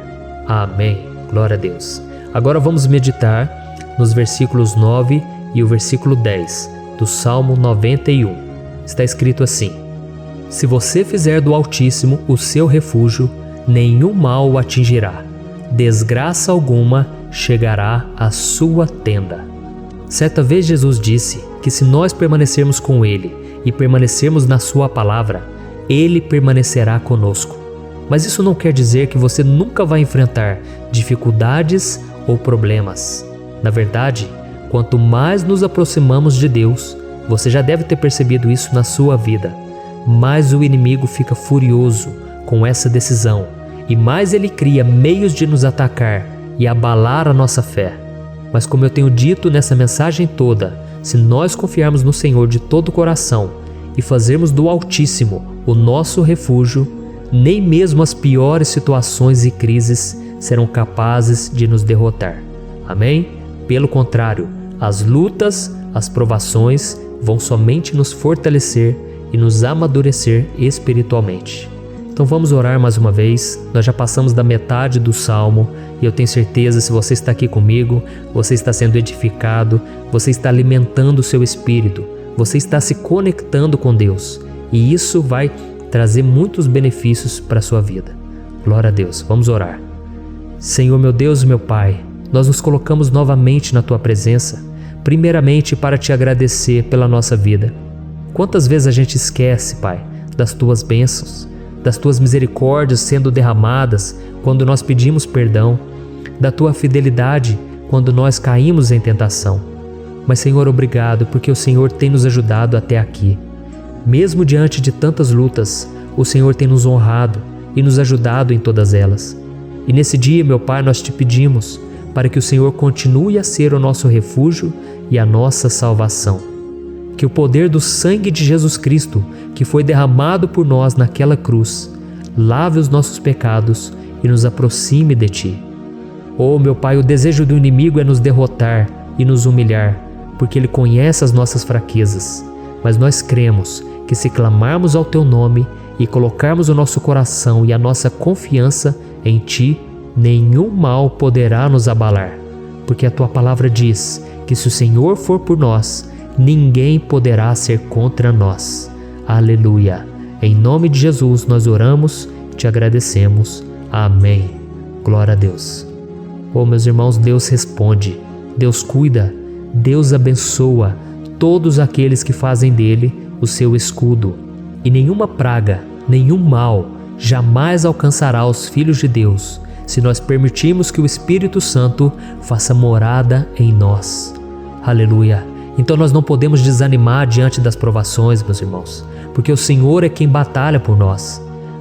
Amém. Glória a Deus. Agora vamos meditar nos versículos 9 e o versículo 10 do Salmo 91. Está escrito assim: Se você fizer do Altíssimo o seu refúgio, nenhum mal o atingirá, desgraça alguma chegará à sua tenda. Certa vez Jesus disse que se nós permanecermos com Ele e permanecermos na sua palavra, Ele permanecerá conosco. Mas isso não quer dizer que você nunca vai enfrentar dificuldades ou problemas. Na verdade, quanto mais nos aproximamos de Deus, você já deve ter percebido isso na sua vida, mais o inimigo fica furioso com essa decisão e mais ele cria meios de nos atacar e abalar a nossa fé. Mas como eu tenho dito nessa mensagem toda, se nós confiarmos no Senhor de todo o coração e fazermos do Altíssimo o nosso refúgio, nem mesmo as piores situações e crises serão capazes de nos derrotar. Amém? Pelo contrário, as lutas, as provações vão somente nos fortalecer e nos amadurecer espiritualmente. Então vamos orar mais uma vez. Nós já passamos da metade do Salmo e eu tenho certeza, se você está aqui comigo, você está sendo edificado, você está alimentando o seu espírito, você está se conectando com Deus e isso vai trazer muitos benefícios para a sua vida. Glória a Deus. Vamos orar. Senhor, meu Deus e meu Pai, nós nos colocamos novamente na Tua presença, primeiramente para Te agradecer pela nossa vida. Quantas vezes a gente esquece, Pai, das Tuas bênçãos, das Tuas misericórdias sendo derramadas quando nós pedimos perdão, da Tua fidelidade quando nós caímos em tentação. Mas, Senhor, obrigado, porque o Senhor tem nos ajudado até aqui. Mesmo diante de tantas lutas, o Senhor tem nos honrado e nos ajudado em todas elas. E nesse dia, meu Pai, nós Te pedimos para que o Senhor continue a ser o nosso refúgio e a nossa salvação. Que o poder do sangue de Jesus Cristo, que foi derramado por nós naquela cruz, lave os nossos pecados e nos aproxime de Ti. Oh, meu Pai, o desejo do inimigo é nos derrotar e nos humilhar, porque ele conhece as nossas fraquezas. Mas nós cremos que se clamarmos ao Teu nome e colocarmos o nosso coração e a nossa confiança em Ti, nenhum mal poderá nos abalar, porque a Tua palavra diz que se o Senhor for por nós, ninguém poderá ser contra nós. Aleluia! Em nome de Jesus nós oramos, Te agradecemos. Amém. Glória a Deus. Oh, meus irmãos, Deus responde, Deus cuida, Deus abençoa todos aqueles que fazem dele o seu escudo. E nenhuma praga, nenhum mal jamais alcançará os filhos de Deus, se nós permitirmos que o Espírito Santo faça morada em nós. Aleluia! Então nós não podemos desanimar diante das provações, meus irmãos, porque o Senhor é quem batalha por nós.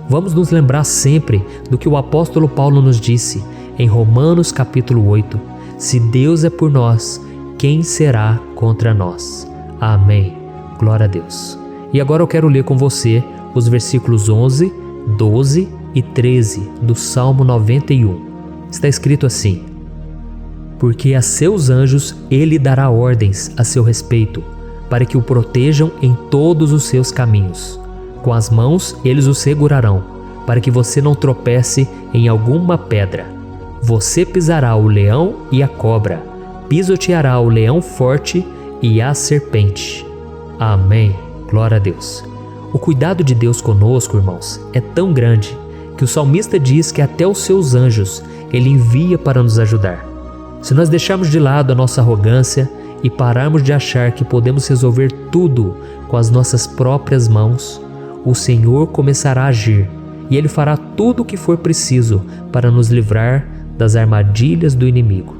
Vamos nos lembrar sempre do que o apóstolo Paulo nos disse em Romanos capítulo 8. Se Deus é por nós, quem será contra nós? Amém. Glória a Deus. E agora eu quero ler com você os versículos 11, 12 e 13 do Salmo 91. Está escrito assim: Porque a seus anjos ele dará ordens a seu respeito, para que o protejam em todos os seus caminhos. Com as mãos eles o segurarão, para que você não tropece em alguma pedra. Você pisará o leão e a cobra, pisoteará o leão forte e a serpente. Amém. Glória a Deus. O cuidado de Deus conosco, irmãos, é tão grande que o salmista diz que até os seus anjos Ele envia para nos ajudar. Se nós deixarmos de lado a nossa arrogância e pararmos de achar que podemos resolver tudo com as nossas próprias mãos, o Senhor começará a agir e Ele fará tudo o que for preciso para nos livrar das armadilhas do inimigo.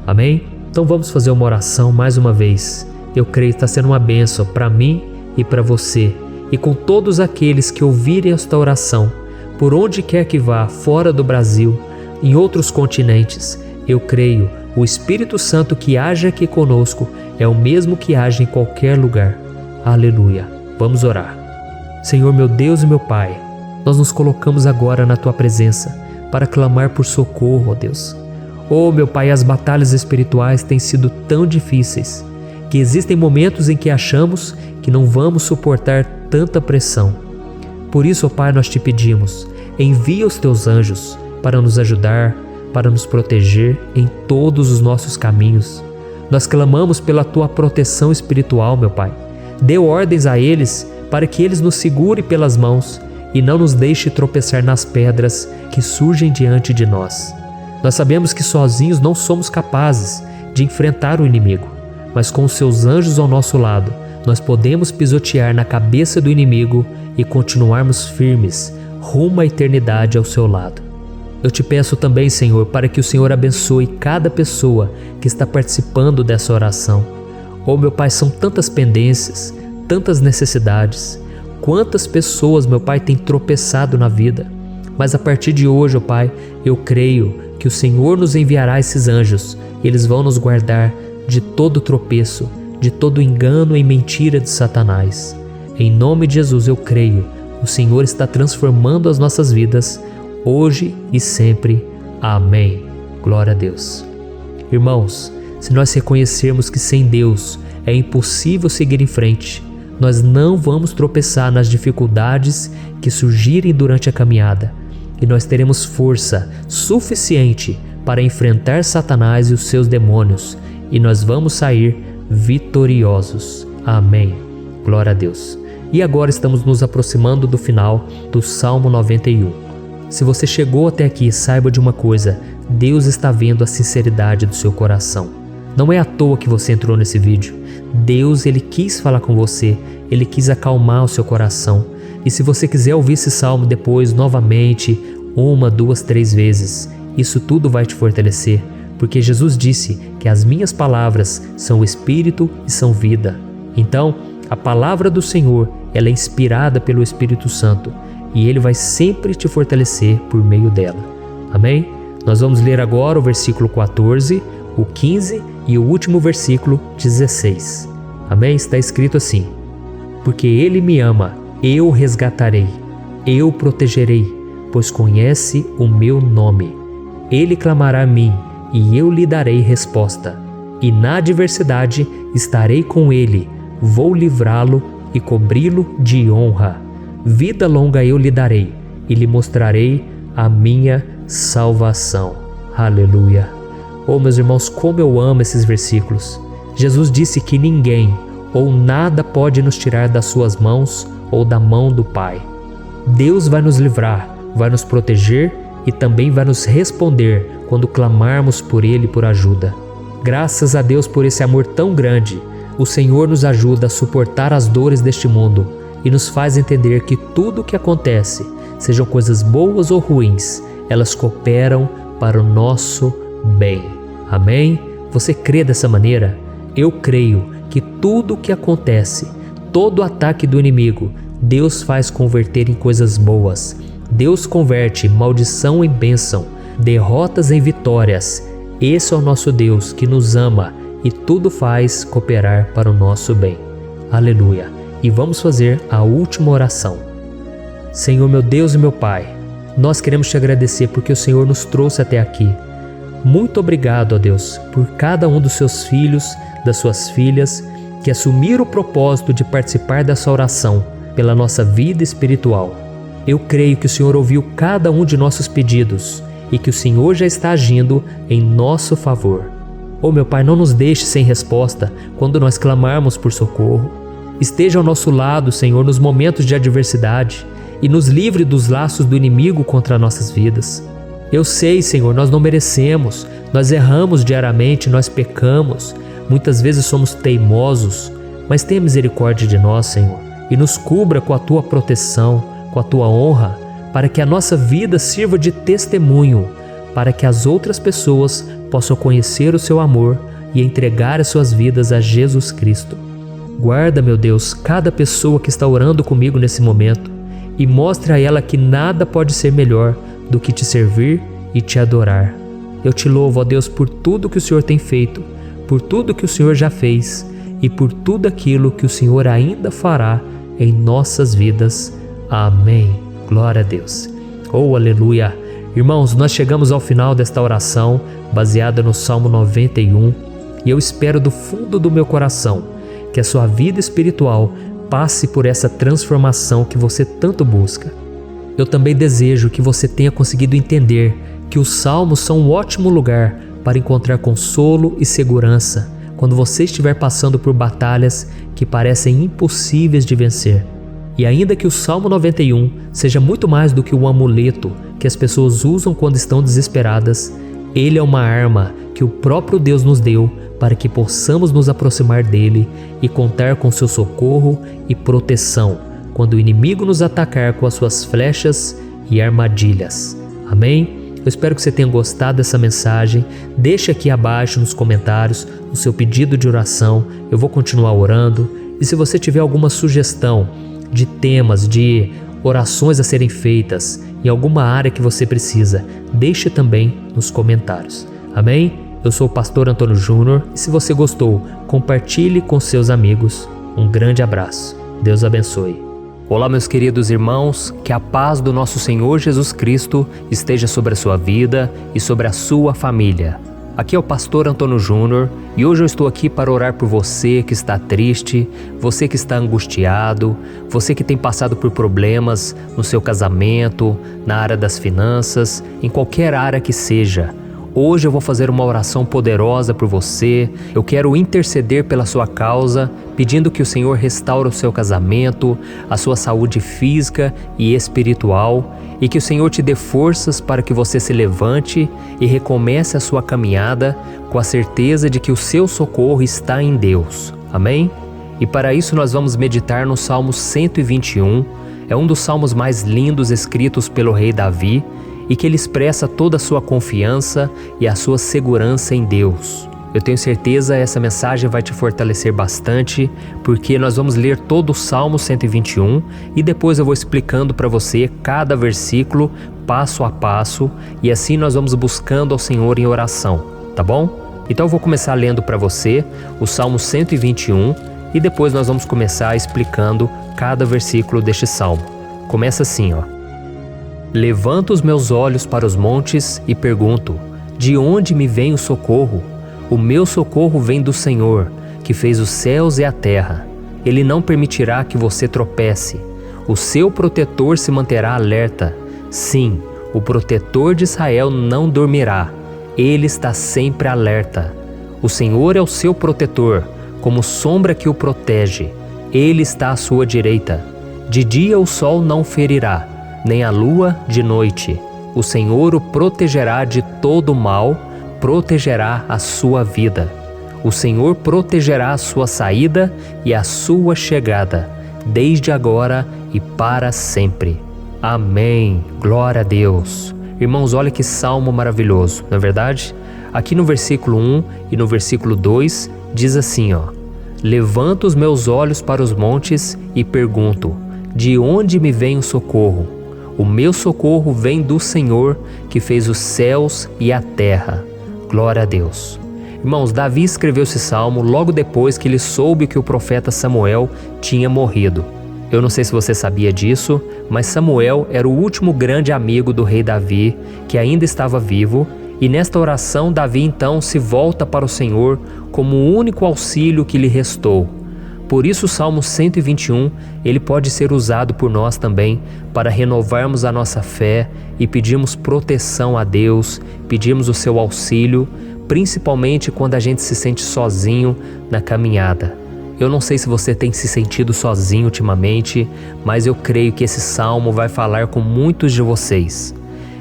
Amém? Então vamos fazer uma oração mais uma vez. Eu creio que está sendo uma bênção para mim e para você, e com todos aqueles que ouvirem esta oração, por onde quer que vá, fora do Brasil, em outros continentes. Eu creio, o Espírito Santo que age aqui conosco é o mesmo que age em qualquer lugar. Aleluia. Vamos orar. Senhor, meu Deus e meu Pai, nós nos colocamos agora na Tua presença para clamar por socorro, ó Deus. Oh, meu Pai, as batalhas espirituais têm sido tão difíceis que existem momentos em que achamos que não vamos suportar tanta pressão. Por isso, ó Pai, nós te pedimos, envia os Teus anjos para nos ajudar, para nos proteger em todos os nossos caminhos. Nós clamamos pela Tua proteção espiritual, meu Pai. Dê ordens a eles para que eles nos segurem pelas mãos e não nos deixe tropeçar nas pedras que surgem diante de nós. Nós sabemos que sozinhos não somos capazes de enfrentar o inimigo, mas com os Seus anjos ao nosso lado, nós podemos pisotear na cabeça do inimigo e continuarmos firmes rumo à eternidade ao Seu lado. Eu te peço também, Senhor, para que o Senhor abençoe cada pessoa que está participando dessa oração. Oh, meu Pai, são tantas pendências, tantas necessidades. Quantas pessoas, meu Pai, têm tropeçado na vida. Mas a partir de hoje, ó Pai, eu creio que o Senhor nos enviará esses anjos e eles vão nos guardar de todo tropeço, de todo engano e mentira de Satanás. Em nome de Jesus eu creio, o Senhor está transformando as nossas vidas, hoje e sempre. Amém. Glória a Deus. Irmãos, se nós reconhecermos que sem Deus é impossível seguir em frente, nós não vamos tropeçar nas dificuldades que surgirem durante a caminhada, e nós teremos força suficiente para enfrentar Satanás e os seus demônios, e nós vamos sair vitoriosos. Amém. Glória a Deus. E agora estamos nos aproximando do final do Salmo 91. Se você chegou até aqui, saiba de uma coisa: Deus está vendo a sinceridade do seu coração. Não é à toa que você entrou nesse vídeo. Deus, Ele quis falar com você, Ele quis acalmar o seu coração. E se você quiser ouvir esse salmo depois, novamente, 1, 2, 3 vezes, isso tudo vai te fortalecer, porque Jesus disse que as minhas palavras são espírito e são vida. Então, a palavra do Senhor, ela é inspirada pelo Espírito Santo, e Ele vai sempre te fortalecer por meio dela. Amém? Nós vamos ler agora o versículo 14, o 15 e o último versículo 16. Amém? Está escrito assim: porque Ele me ama, eu o resgatarei, eu o protegerei, pois conhece o meu nome. Ele clamará a mim, e eu lhe darei resposta. E na adversidade estarei com ele, vou livrá-lo e cobri-lo de honra. Vida longa eu lhe darei, e lhe mostrarei a minha salvação. Aleluia. Oh, meus irmãos, como eu amo esses versículos. Jesus disse que ninguém ou nada pode nos tirar das suas mãos ou da mão do Pai. Deus vai nos livrar, vai nos proteger e também vai nos responder quando clamarmos por Ele por ajuda. Graças a Deus por esse amor tão grande, o Senhor nos ajuda a suportar as dores deste mundo e nos faz entender que tudo o que acontece, sejam coisas boas ou ruins, elas cooperam para o nosso bem. Amém? Você crê dessa maneira? Eu creio que tudo o que acontece, todo ataque do inimigo, Deus faz converter em coisas boas. Deus converte maldição em bênção, derrotas em vitórias. Esse é o nosso Deus que nos ama e tudo faz cooperar para o nosso bem. Aleluia. E vamos fazer a última oração. Senhor, meu Deus e meu Pai, nós queremos te agradecer porque o Senhor nos trouxe até aqui. Muito obrigado, ó Deus, por cada um dos seus filhos, das suas filhas, que assumiram o propósito de participar dessa oração pela nossa vida espiritual. Eu creio que o Senhor ouviu cada um de nossos pedidos e que o Senhor já está agindo em nosso favor. Oh, meu Pai, não nos deixe sem resposta quando nós clamarmos por socorro. Esteja ao nosso lado, Senhor, nos momentos de adversidade e nos livre dos laços do inimigo contra nossas vidas. Eu sei, Senhor, nós não merecemos, nós erramos diariamente, nós pecamos, muitas vezes somos teimosos, mas tenha misericórdia de nós, Senhor, e nos cubra com a Tua proteção, com a Tua honra, para que a nossa vida sirva de testemunho, para que as outras pessoas possam conhecer o Seu amor e entregar as suas vidas a Jesus Cristo. Guarda, meu Deus, cada pessoa que está orando comigo nesse momento e mostre a ela que nada pode ser melhor do que te servir e te adorar. Eu te louvo, ó Deus, por tudo que o Senhor tem feito, por tudo que o Senhor já fez e por tudo aquilo que o Senhor ainda fará em nossas vidas. Amém. Glória a Deus. Oh, aleluia. Irmãos, nós chegamos ao final desta oração baseada no Salmo 91 e eu espero do fundo do meu coração que a sua vida espiritual passe por essa transformação que você tanto busca. Eu também desejo que você tenha conseguido entender que os salmos são um ótimo lugar para encontrar consolo e segurança quando você estiver passando por batalhas que parecem impossíveis de vencer. E ainda que o Salmo 91 seja muito mais do que um amuleto que as pessoas usam quando estão desesperadas, ele é uma arma que o próprio Deus nos deu para que possamos nos aproximar dele e contar com seu socorro e proteção quando o inimigo nos atacar com as suas flechas e armadilhas. Amém? Eu espero que você tenha gostado dessa mensagem. Deixe aqui abaixo nos comentários o seu pedido de oração. Eu vou continuar orando. E se você tiver alguma sugestão de temas, de orações a serem feitas em alguma área que você precisa, deixe também nos comentários. Amém? Eu sou o pastor Antônio Júnior e se você gostou, compartilhe com seus amigos. Um grande abraço. Deus abençoe. Olá, meus queridos irmãos, que a paz do nosso Senhor Jesus Cristo esteja sobre a sua vida e sobre a sua família. Aqui é o pastor Antônio Júnior e hoje eu estou aqui para orar por você que está triste, você que está angustiado, você que tem passado por problemas no seu casamento, na área das finanças, em qualquer área que seja. Hoje eu vou fazer uma oração poderosa por você. Eu quero interceder pela sua causa, pedindo que o Senhor restaure o seu casamento, a sua saúde física e espiritual, e que o Senhor te dê forças para que você se levante e recomece a sua caminhada com a certeza de que o seu socorro está em Deus. Amém? E para isso nós vamos meditar no Salmo 121. É um dos salmos mais lindos escritos pelo rei Davi, e que ele expressa toda a sua confiança e a sua segurança em Deus. Eu tenho certeza essa mensagem vai te fortalecer bastante, porque nós vamos ler todo o Salmo 121 e depois eu vou explicando para você cada versículo, passo a passo, e assim nós vamos buscando ao Senhor em oração, tá bom? Então eu vou começar lendo para você o Salmo 121 e depois nós vamos começar explicando cada versículo deste salmo. Começa assim, ó. Levanto os meus olhos para os montes e pergunto: de onde me vem o socorro? O meu socorro vem do Senhor, que fez os céus e a terra. Ele não permitirá que você tropece. O seu protetor se manterá alerta. Sim, o protetor de Israel não dormirá. Ele está sempre alerta. O Senhor é o seu protetor, como sombra que o protege. Ele está à sua direita. De dia o sol não ferirá, nem a lua de noite. O Senhor o protegerá de todo mal, protegerá a sua vida. O Senhor protegerá a sua saída e a sua chegada, desde agora e para sempre. Amém. Glória a Deus. Irmãos, olha que salmo maravilhoso, não é verdade? Aqui no versículo 1 e no versículo 2 diz assim, ó: Levanto os meus olhos para os montes e pergunto: de onde me vem o socorro? O meu socorro vem do Senhor, que fez os céus e a terra. Glória a Deus. Irmãos, Davi escreveu esse salmo logo depois que ele soube que o profeta Samuel tinha morrido. Eu não sei se você sabia disso, mas Samuel era o último grande amigo do rei Davi, que ainda estava vivo, e nesta oração Davi então se volta para o Senhor como o único auxílio que lhe restou. Por isso o Salmo 121, ele pode ser usado por nós também para renovarmos a nossa fé e pedirmos proteção a Deus, pedirmos o seu auxílio, principalmente quando a gente se sente sozinho na caminhada. Eu não sei se você tem se sentido sozinho ultimamente, mas eu creio que esse salmo vai falar com muitos de vocês.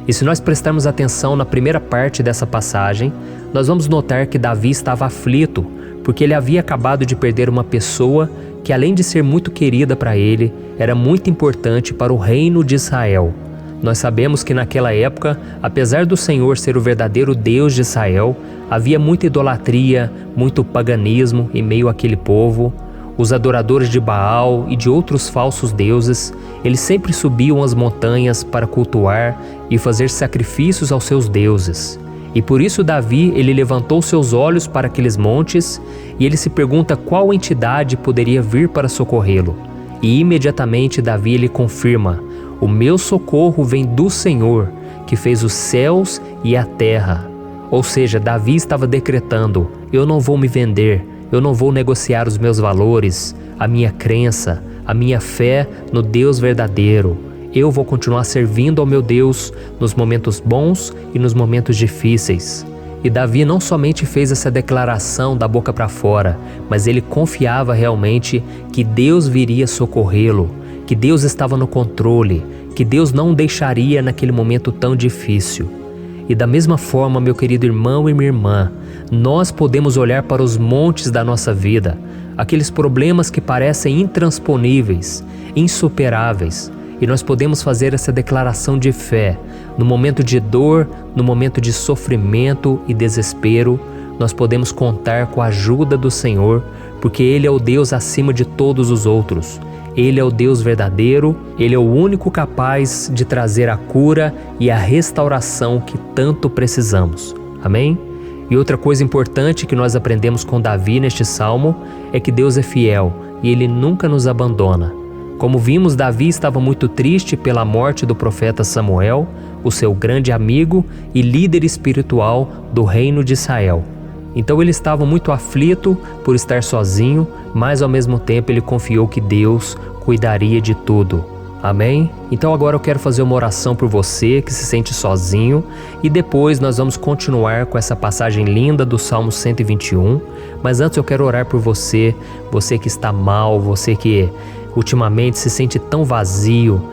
E se nós prestarmos atenção na primeira parte dessa passagem, nós vamos notar que Davi estava aflito, porque ele havia acabado de perder uma pessoa que, além de ser muito querida para ele, era muito importante para o reino de Israel. Nós sabemos que naquela época, apesar do Senhor ser o verdadeiro Deus de Israel, havia muita idolatria, muito paganismo em meio àquele povo. Os adoradores de Baal e de outros falsos deuses, eles sempre subiam as montanhas para cultuar e fazer sacrifícios aos seus deuses. E por isso Davi, ele levantou seus olhos para aqueles montes e ele se pergunta qual entidade poderia vir para socorrê-lo. E imediatamente Davi ele confirma: o meu socorro vem do Senhor, que fez os céus e a terra. Ou seja, Davi estava decretando: eu não vou me vender, eu não vou negociar os meus valores, a minha crença, a minha fé no Deus verdadeiro. Eu vou continuar servindo ao meu Deus nos momentos bons e nos momentos difíceis. E Davi não somente fez essa declaração da boca para fora, mas ele confiava realmente que Deus viria socorrê-lo, que Deus estava no controle, que Deus não o deixaria naquele momento tão difícil. E da mesma forma, meu querido irmão e minha irmã, nós podemos olhar para os montes da nossa vida, aqueles problemas que parecem intransponíveis, insuperáveis, e nós podemos fazer essa declaração de fé. No momento de dor, no momento de sofrimento e desespero, nós podemos contar com a ajuda do Senhor, porque Ele é o Deus acima de todos os outros. Ele é o Deus verdadeiro, Ele é o único capaz de trazer a cura e a restauração que tanto precisamos. Amém? E outra coisa importante que nós aprendemos com Davi neste salmo é que Deus é fiel e Ele nunca nos abandona. Como vimos, Davi estava muito triste pela morte do profeta Samuel, o seu grande amigo e líder espiritual do reino de Israel. Então ele estava muito aflito por estar sozinho, mas ao mesmo tempo ele confiou que Deus cuidaria de tudo. Amém? Então agora eu quero fazer uma oração por você que se sente sozinho e depois nós vamos continuar com essa passagem linda do Salmo 121. Mas antes eu quero orar por você, você que está mal, você que ultimamente se sente tão vazio,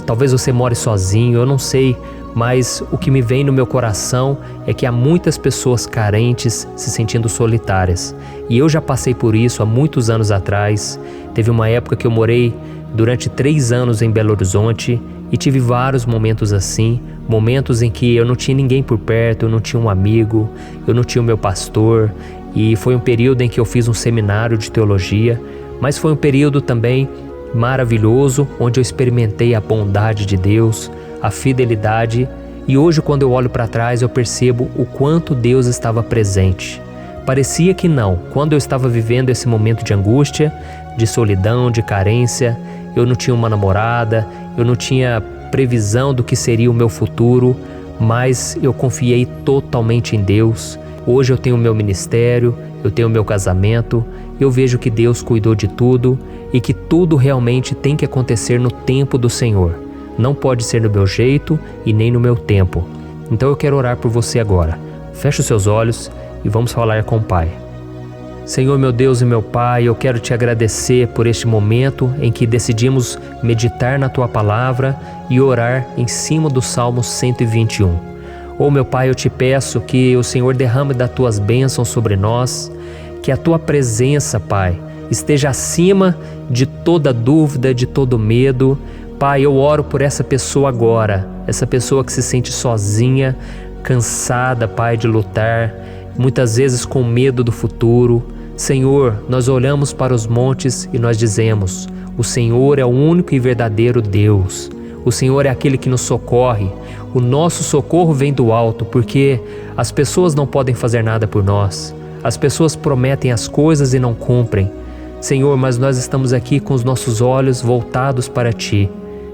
talvez você more sozinho, eu não sei, mas o que me vem no meu coração é que há muitas pessoas carentes se sentindo solitárias. E eu já passei por isso há muitos anos atrás. Teve uma época que eu morei durante 3 anos em Belo Horizonte e tive vários momentos assim, momentos em que eu não tinha ninguém por perto, eu não tinha um amigo, eu não tinha o meu pastor, e foi um período em que eu fiz um seminário de teologia, mas foi um período também maravilhoso, onde eu experimentei a bondade de Deus, a fidelidade, e hoje quando eu olho para trás eu percebo o quanto Deus estava presente. Parecia que não, quando eu estava vivendo esse momento de angústia, de solidão, de carência, eu não tinha uma namorada, eu não tinha previsão do que seria o meu futuro, mas eu confiei totalmente em Deus. Hoje eu tenho o meu ministério, eu tenho o meu casamento, eu vejo que Deus cuidou de tudo e que tudo realmente tem que acontecer no tempo do Senhor. Não pode ser no meu jeito e nem no meu tempo. Então eu quero orar por você agora. Feche os seus olhos e vamos falar com o Pai. Senhor, meu Deus e meu Pai, eu quero te agradecer por este momento em que decidimos meditar na Tua Palavra e orar em cima do Salmo 121. Oh, meu Pai, eu te peço que o Senhor derrame das Tuas bênçãos sobre nós, que a Tua presença, Pai, esteja acima de toda dúvida, de todo medo. Pai, eu oro por essa pessoa agora, essa pessoa que se sente sozinha, cansada, Pai, de lutar, muitas vezes com medo do futuro. Senhor, nós olhamos para os montes e nós dizemos: o Senhor é o único e verdadeiro Deus. O Senhor é aquele que nos socorre. O nosso socorro vem do alto, porque as pessoas não podem fazer nada por nós. As pessoas prometem as coisas e não cumprem. Senhor, mas nós estamos aqui com os nossos olhos voltados para Ti.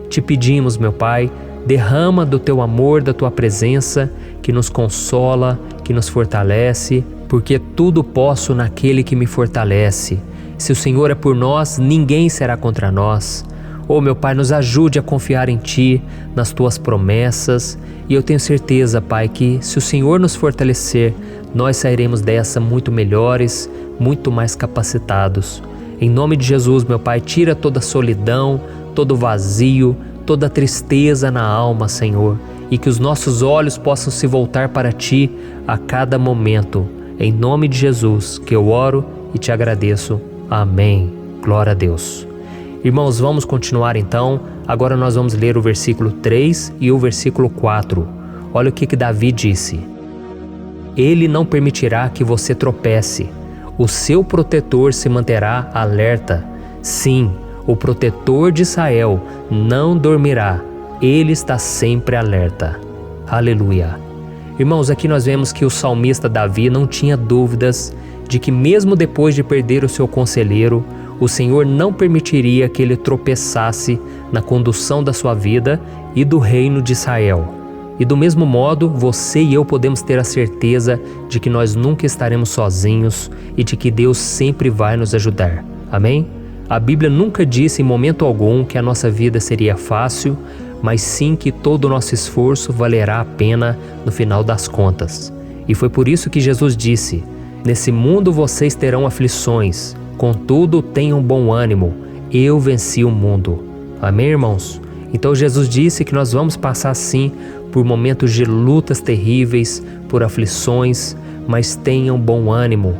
Te pedimos, meu Pai, derrama do Teu amor, da Tua presença, que nos consola, que nos fortalece, porque tudo posso naquele que me fortalece. Se o Senhor é por nós, ninguém será contra nós. Oh, meu Pai, nos ajude a confiar em Ti, nas Tuas promessas, e eu tenho certeza, Pai, que se o Senhor nos fortalecer, nós sairemos dessa muito melhores, muito mais capacitados. Em nome de Jesus, meu Pai, tira toda solidão, todo vazio, toda tristeza na alma, Senhor, e que os nossos olhos possam se voltar para Ti a cada momento. Em nome de Jesus que eu oro e te agradeço. Amém. Glória a Deus. Irmãos, vamos continuar então. Agora nós vamos ler o versículo 3 e o versículo 4. Olha o que Davi disse. Ele não permitirá que você tropece. O seu protetor se manterá alerta. Sim, o protetor de Israel não dormirá. Ele está sempre alerta. Aleluia. Irmãos, aqui nós vemos que o salmista Davi não tinha dúvidas de que mesmo depois de perder o seu conselheiro, o Senhor não permitiria que ele tropeçasse na condução da sua vida e do reino de Israel. E do mesmo modo, você e eu podemos ter a certeza de que nós nunca estaremos sozinhos e de que Deus sempre vai nos ajudar. Amém? A Bíblia nunca disse em momento algum que a nossa vida seria fácil, mas sim que todo o nosso esforço valerá a pena no final das contas. E foi por isso que Jesus disse: nesse mundo vocês terão aflições, contudo tenham bom ânimo, eu venci o mundo. Amém, irmãos? Então Jesus disse que nós vamos passar sim por momentos de lutas terríveis, por aflições, mas tenham bom ânimo.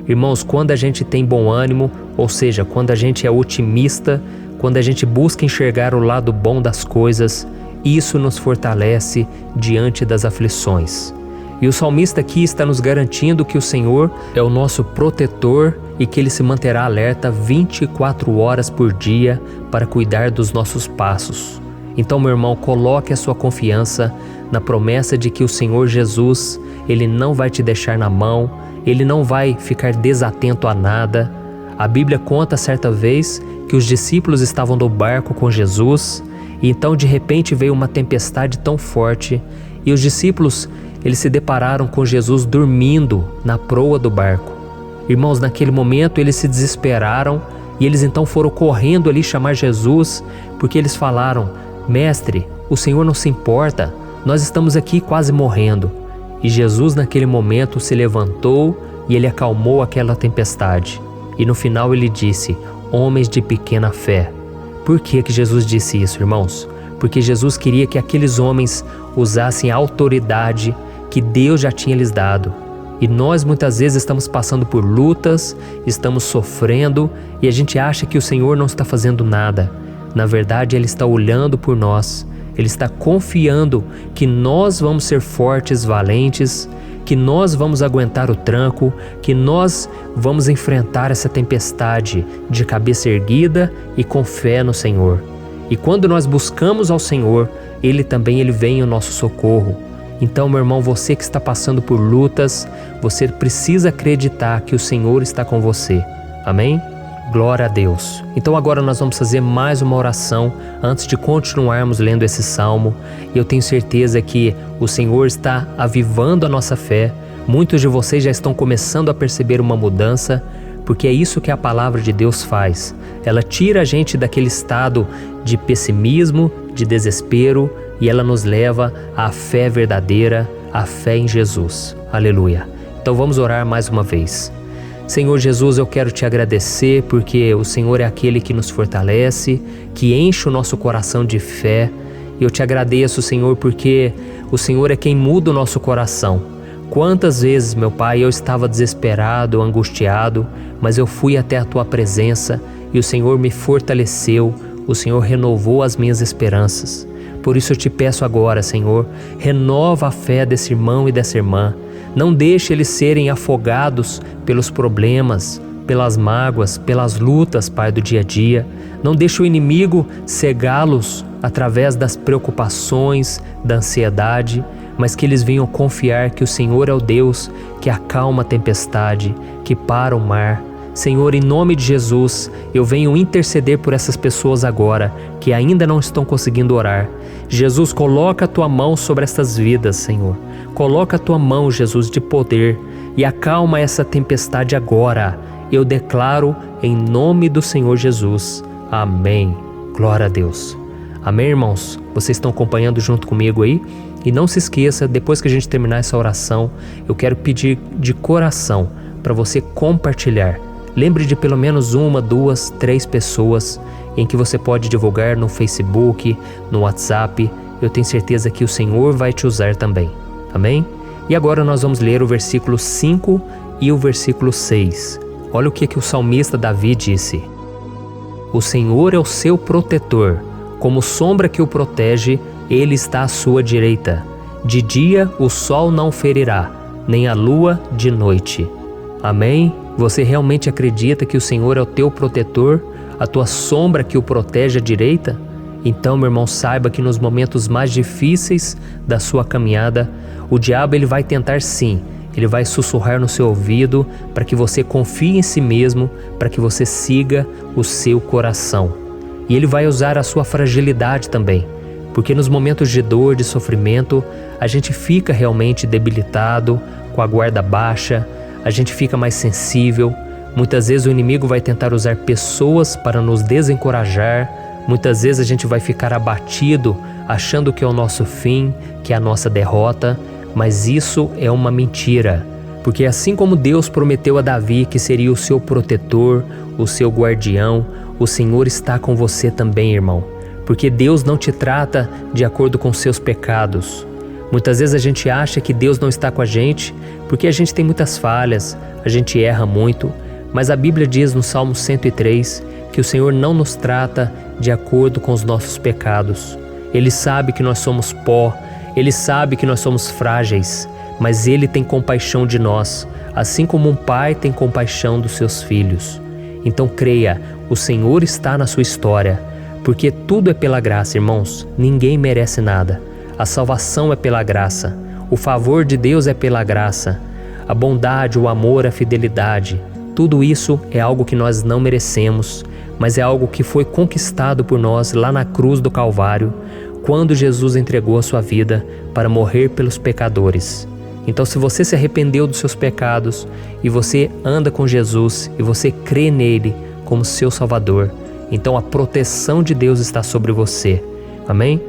Irmãos, quando a gente tem bom ânimo, ou seja, quando a gente é otimista, quando a gente busca enxergar o lado bom das coisas, isso nos fortalece diante das aflições. E o salmista aqui está nos garantindo que o Senhor é o nosso protetor e que Ele se manterá alerta 24 horas por dia para cuidar dos nossos passos. Então, meu irmão, coloque a sua confiança na promessa de que o Senhor Jesus, Ele não vai te deixar na mão, Ele não vai ficar desatento a nada. A Bíblia conta certa vez que os discípulos estavam no barco com Jesus e então de repente veio uma tempestade tão forte e os discípulos eles se depararam com Jesus dormindo na proa do barco. Irmãos, naquele momento eles se desesperaram e eles então foram correndo ali chamar Jesus porque eles falaram: Mestre, o Senhor não se importa, nós estamos aqui quase morrendo. E Jesus naquele momento se levantou e Ele acalmou aquela tempestade. E no final Ele disse: homens de pequena fé. Por que Jesus disse isso, irmãos? Porque Jesus queria que aqueles homens usassem a autoridade que Deus já tinha lhes dado. E nós muitas vezes estamos passando por lutas, estamos sofrendo e a gente acha que o Senhor não está fazendo nada. Na verdade, Ele está olhando por nós, Ele está confiando que nós vamos ser fortes, valentes, que nós vamos aguentar o tranco, que nós vamos enfrentar essa tempestade de cabeça erguida e com fé no Senhor. E quando nós buscamos ao Senhor, Ele vem ao nosso socorro. Então, meu irmão, você que está passando por lutas, você precisa acreditar que o Senhor está com você. Amém? Glória a Deus. Então agora nós vamos fazer mais uma oração antes de continuarmos lendo esse salmo. E eu tenho certeza que o Senhor está avivando a nossa fé. Muitos de vocês já estão começando a perceber uma mudança, porque é isso que a palavra de Deus faz. Ela tira a gente daquele estado de pessimismo, de desespero, e ela nos leva à fé verdadeira, à fé em Jesus. Aleluia. Então vamos orar mais uma vez. Senhor Jesus, eu quero te agradecer porque o Senhor é aquele que nos fortalece, que enche o nosso coração de fé. E eu te agradeço, Senhor, porque o Senhor é quem muda o nosso coração. Quantas vezes, meu Pai, eu estava desesperado, angustiado, mas eu fui até a Tua presença e o Senhor me fortaleceu, o Senhor renovou as minhas esperanças. Por isso eu te peço agora, Senhor, renova a fé desse irmão e dessa irmã. Não deixe eles serem afogados pelos problemas, pelas mágoas, pelas lutas, Pai, do dia a dia. Não deixe o inimigo cegá-los através das preocupações, da ansiedade, mas que eles venham confiar que o Senhor é o Deus que acalma a tempestade, que para o mar. Senhor, em nome de Jesus, eu venho interceder por essas pessoas agora que ainda não estão conseguindo orar. Jesus, coloca a Tua mão sobre essas vidas, Senhor. Coloca a Tua mão, Jesus, de poder e acalma essa tempestade agora. Eu declaro em nome do Senhor Jesus. Amém. Glória a Deus. Amém, irmãos? Vocês estão acompanhando junto comigo aí? E não se esqueça, depois que a gente terminar essa oração, eu quero pedir de coração para você compartilhar. Lembre de pelo menos 1, 2, 3 pessoas em que você pode divulgar no Facebook, no WhatsApp. Eu tenho certeza que o Senhor vai te usar também. Amém? E agora nós vamos ler o versículo 5 e o versículo 6. Olha o que o salmista Davi disse. O Senhor é o seu protetor, como sombra que o protege, ele está à sua direita. De dia o sol não ferirá, nem a lua de noite. Amém? Você realmente acredita que o Senhor é o teu protetor, a tua sombra que o protege à direita? Então, meu irmão, saiba que nos momentos mais difíceis da sua caminhada, o diabo ele vai tentar sim, ele vai sussurrar no seu ouvido para que você confie em si mesmo, para que você siga o seu coração. E ele vai usar a sua fragilidade também, porque nos momentos de dor, de sofrimento, a gente fica realmente debilitado, com a guarda baixa, a gente fica mais sensível. Muitas vezes o inimigo vai tentar usar pessoas para nos desencorajar. Muitas vezes a gente vai ficar abatido, achando que é o nosso fim, que é a nossa derrota. Mas isso é uma mentira. Porque assim como Deus prometeu a Davi que seria o seu protetor, o seu guardião, o Senhor está com você também, irmão. Porque Deus não te trata de acordo com seus pecados. Muitas vezes a gente acha que Deus não está com a gente porque a gente tem muitas falhas, a gente erra muito, mas a Bíblia diz no Salmo 103 que o Senhor não nos trata de acordo com os nossos pecados. Ele sabe que nós somos pó, Ele sabe que nós somos frágeis, mas Ele tem compaixão de nós, assim como um pai tem compaixão dos seus filhos. Então creia, o Senhor está na sua história, porque tudo é pela graça, irmãos, ninguém merece nada. A salvação é pela graça, o favor de Deus é pela graça, a bondade, o amor, a fidelidade, tudo isso é algo que nós não merecemos, mas é algo que foi conquistado por nós lá na cruz do Calvário, quando Jesus entregou a sua vida para morrer pelos pecadores. Então, se você se arrependeu dos seus pecados e você anda com Jesus e você crê nele como seu Salvador, então a proteção de Deus está sobre você. Amém?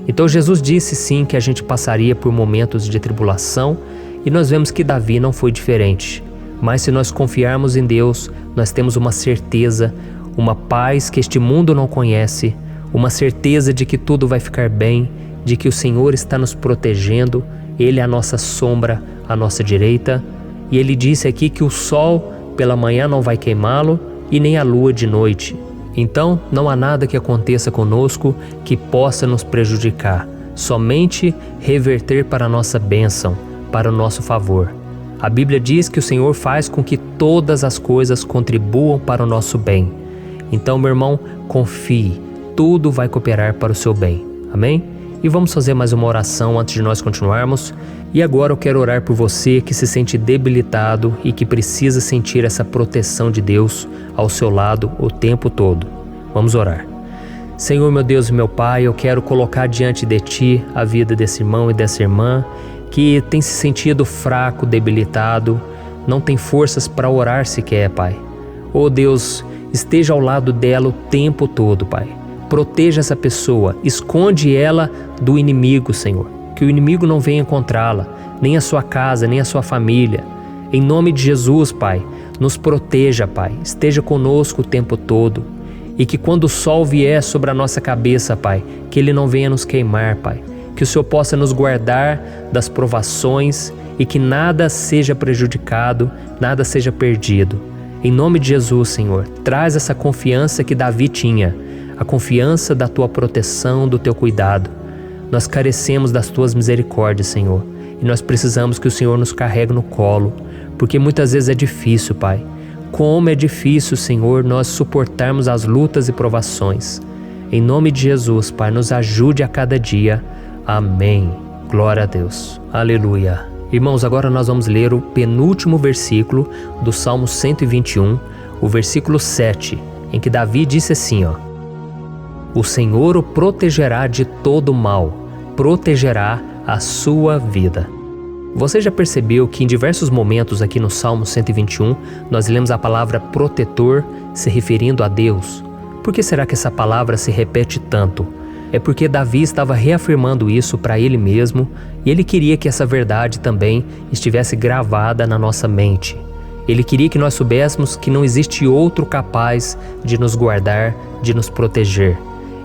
Então Jesus disse sim que a gente passaria por momentos de tribulação e nós vemos que Davi não foi diferente. Mas se nós confiarmos em Deus, nós temos uma certeza, uma paz que este mundo não conhece, uma certeza de que tudo vai ficar bem, de que o Senhor está nos protegendo, Ele é a nossa sombra, a nossa direita. E Ele disse aqui que o sol pela manhã não vai queimá-lo e nem a lua de noite. Então, não há nada que aconteça conosco que possa nos prejudicar, somente reverter para a nossa bênção, para o nosso favor. A Bíblia diz que o Senhor faz com que todas as coisas contribuam para o nosso bem. Então, meu irmão, confie, tudo vai cooperar para o seu bem. Amém? E vamos fazer mais uma oração antes de nós continuarmos. E agora eu quero orar por você que se sente debilitado e que precisa sentir essa proteção de Deus ao seu lado o tempo todo. Vamos orar. Senhor, meu Deus e meu Pai, eu quero colocar diante de Ti a vida desse irmão e dessa irmã que tem se sentido fraco, debilitado, não tem forças para orar sequer, Pai. Oh Deus, esteja ao lado dela o tempo todo, Pai. Proteja essa pessoa, esconde ela do inimigo, Senhor. Que o inimigo não venha encontrá-la, nem a sua casa, nem a sua família. Em nome de Jesus, Pai, nos proteja, Pai. Esteja conosco o tempo todo. E que quando o sol vier sobre a nossa cabeça, Pai, que ele não venha nos queimar, Pai. Que o Senhor possa nos guardar das provações e que nada seja prejudicado, nada seja perdido. Em nome de Jesus, Senhor, traz essa confiança que Davi tinha, a confiança da Tua proteção, do Teu cuidado. Nós carecemos das Tuas misericórdias, Senhor, e nós precisamos que o Senhor nos carregue no colo, porque muitas vezes é difícil, Pai. Como é difícil, Senhor, nós suportarmos as lutas e provações. Em nome de Jesus, Pai, nos ajude a cada dia. Amém. Glória a Deus. Aleluia. Irmãos, agora nós vamos ler o penúltimo versículo do Salmo 121, o versículo 7, em que Davi disse assim, ó: O Senhor o protegerá de todo mal, protegerá a sua vida. Você já percebeu que em diversos momentos aqui no Salmo 121, nós lemos a palavra protetor se referindo a Deus? Por que será que essa palavra se repete tanto? É porque Davi estava reafirmando isso para ele mesmo e ele queria que essa verdade também estivesse gravada na nossa mente. Ele queria que nós soubéssemos que não existe outro capaz de nos guardar, de nos proteger.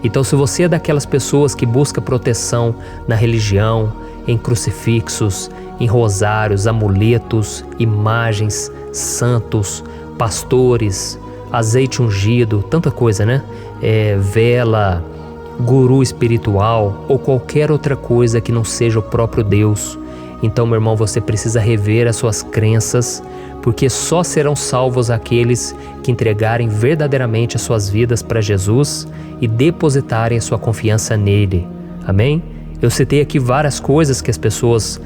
Então, se você é daquelas pessoas que busca proteção na religião, em crucifixos, em rosários, amuletos, imagens, santos, pastores, azeite ungido, tanta coisa, né? Vela, guru espiritual ou qualquer outra coisa que não seja o próprio Deus. Então, meu irmão, você precisa rever as suas crenças, porque só serão salvos aqueles que entregarem verdadeiramente as suas vidas para Jesus e depositarem a sua confiança nele. Amém? Eu citei aqui várias coisas que as pessoas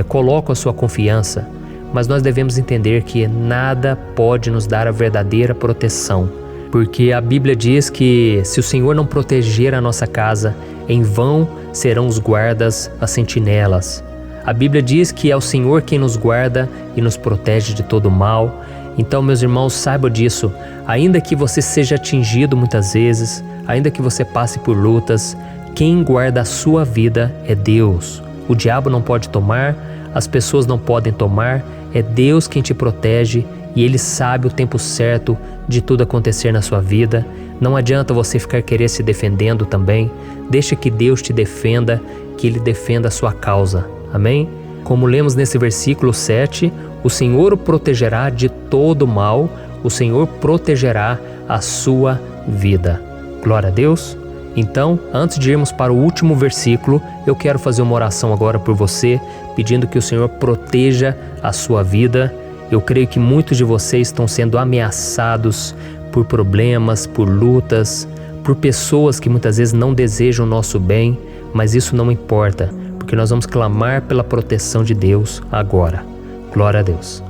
colocam a sua confiança, mas nós devemos entender que nada pode nos dar a verdadeira proteção, porque a Bíblia diz que se o Senhor não proteger a nossa casa, em vão serão os guardas, as sentinelas. A Bíblia diz que é o Senhor quem nos guarda e nos protege de todo mal. Então, meus irmãos, saibam disso. Ainda que você seja atingido muitas vezes, ainda que você passe por lutas, quem guarda a sua vida é Deus. O diabo não pode tomar, as pessoas não podem tomar, é Deus quem te protege e Ele sabe o tempo certo de tudo acontecer na sua vida. Não adianta você ficar querer se defendendo também. Deixa que Deus te defenda, que Ele defenda a sua causa. Amém? Como lemos nesse versículo 7, o Senhor o protegerá de todo mal, o Senhor protegerá a sua vida. Glória a Deus! Então, antes de irmos para o último versículo, eu quero fazer uma oração agora por você, pedindo que o Senhor proteja a sua vida. Eu creio que muitos de vocês estão sendo ameaçados por problemas, por lutas, por pessoas que muitas vezes não desejam o nosso bem, mas isso não importa, porque nós vamos clamar pela proteção de Deus agora. Glória a Deus.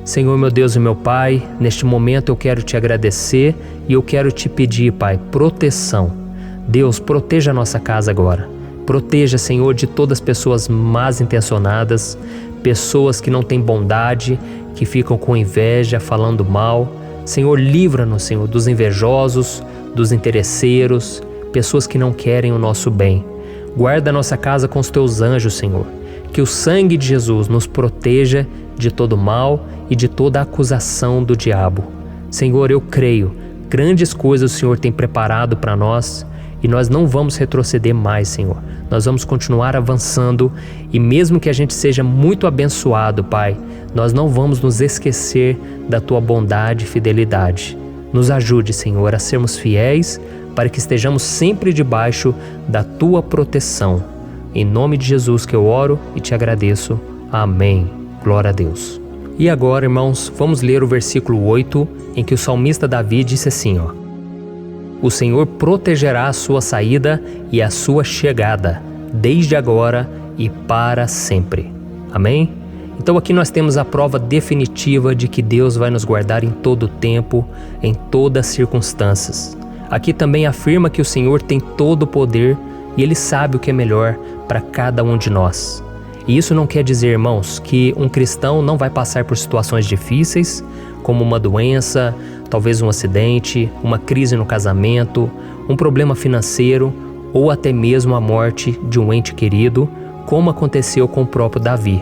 Senhor, meu Deus e meu Pai, neste momento eu quero te agradecer e eu quero te pedir, Pai, proteção. Deus, proteja a nossa casa agora. Proteja, Senhor, de todas as pessoas más intencionadas, pessoas que não têm bondade, que ficam com inveja, falando mal. Senhor, livra-nos, Senhor, dos invejosos, dos interesseiros, pessoas que não querem o nosso bem. Guarda a nossa casa com os teus anjos, Senhor. Que o sangue de Jesus nos proteja de todo mal e de toda acusação do diabo. Senhor, eu creio, grandes coisas o Senhor tem preparado para nós e nós não vamos retroceder mais, Senhor. Nós vamos continuar avançando e mesmo que a gente seja muito abençoado, Pai, nós não vamos nos esquecer da Tua bondade e fidelidade. Nos ajude, Senhor, a sermos fiéis para que estejamos sempre debaixo da Tua proteção. Em nome de Jesus que eu oro e te agradeço. Amém. Glória a Deus. E agora, irmãos, vamos ler o versículo 8, em que o salmista Davi disse assim, O Senhor protegerá a sua saída e a sua chegada, desde agora e para sempre. Amém? Então aqui nós temos a prova definitiva de que Deus vai nos guardar em todo o tempo, em todas as circunstâncias. Aqui também afirma que o Senhor tem todo o poder e Ele sabe o que é melhor para cada um de nós. E isso não quer dizer, irmãos, que um cristão não vai passar por situações difíceis, como uma doença, talvez um acidente, uma crise no casamento, um problema financeiro ou até mesmo a morte de um ente querido, como aconteceu com o próprio Davi.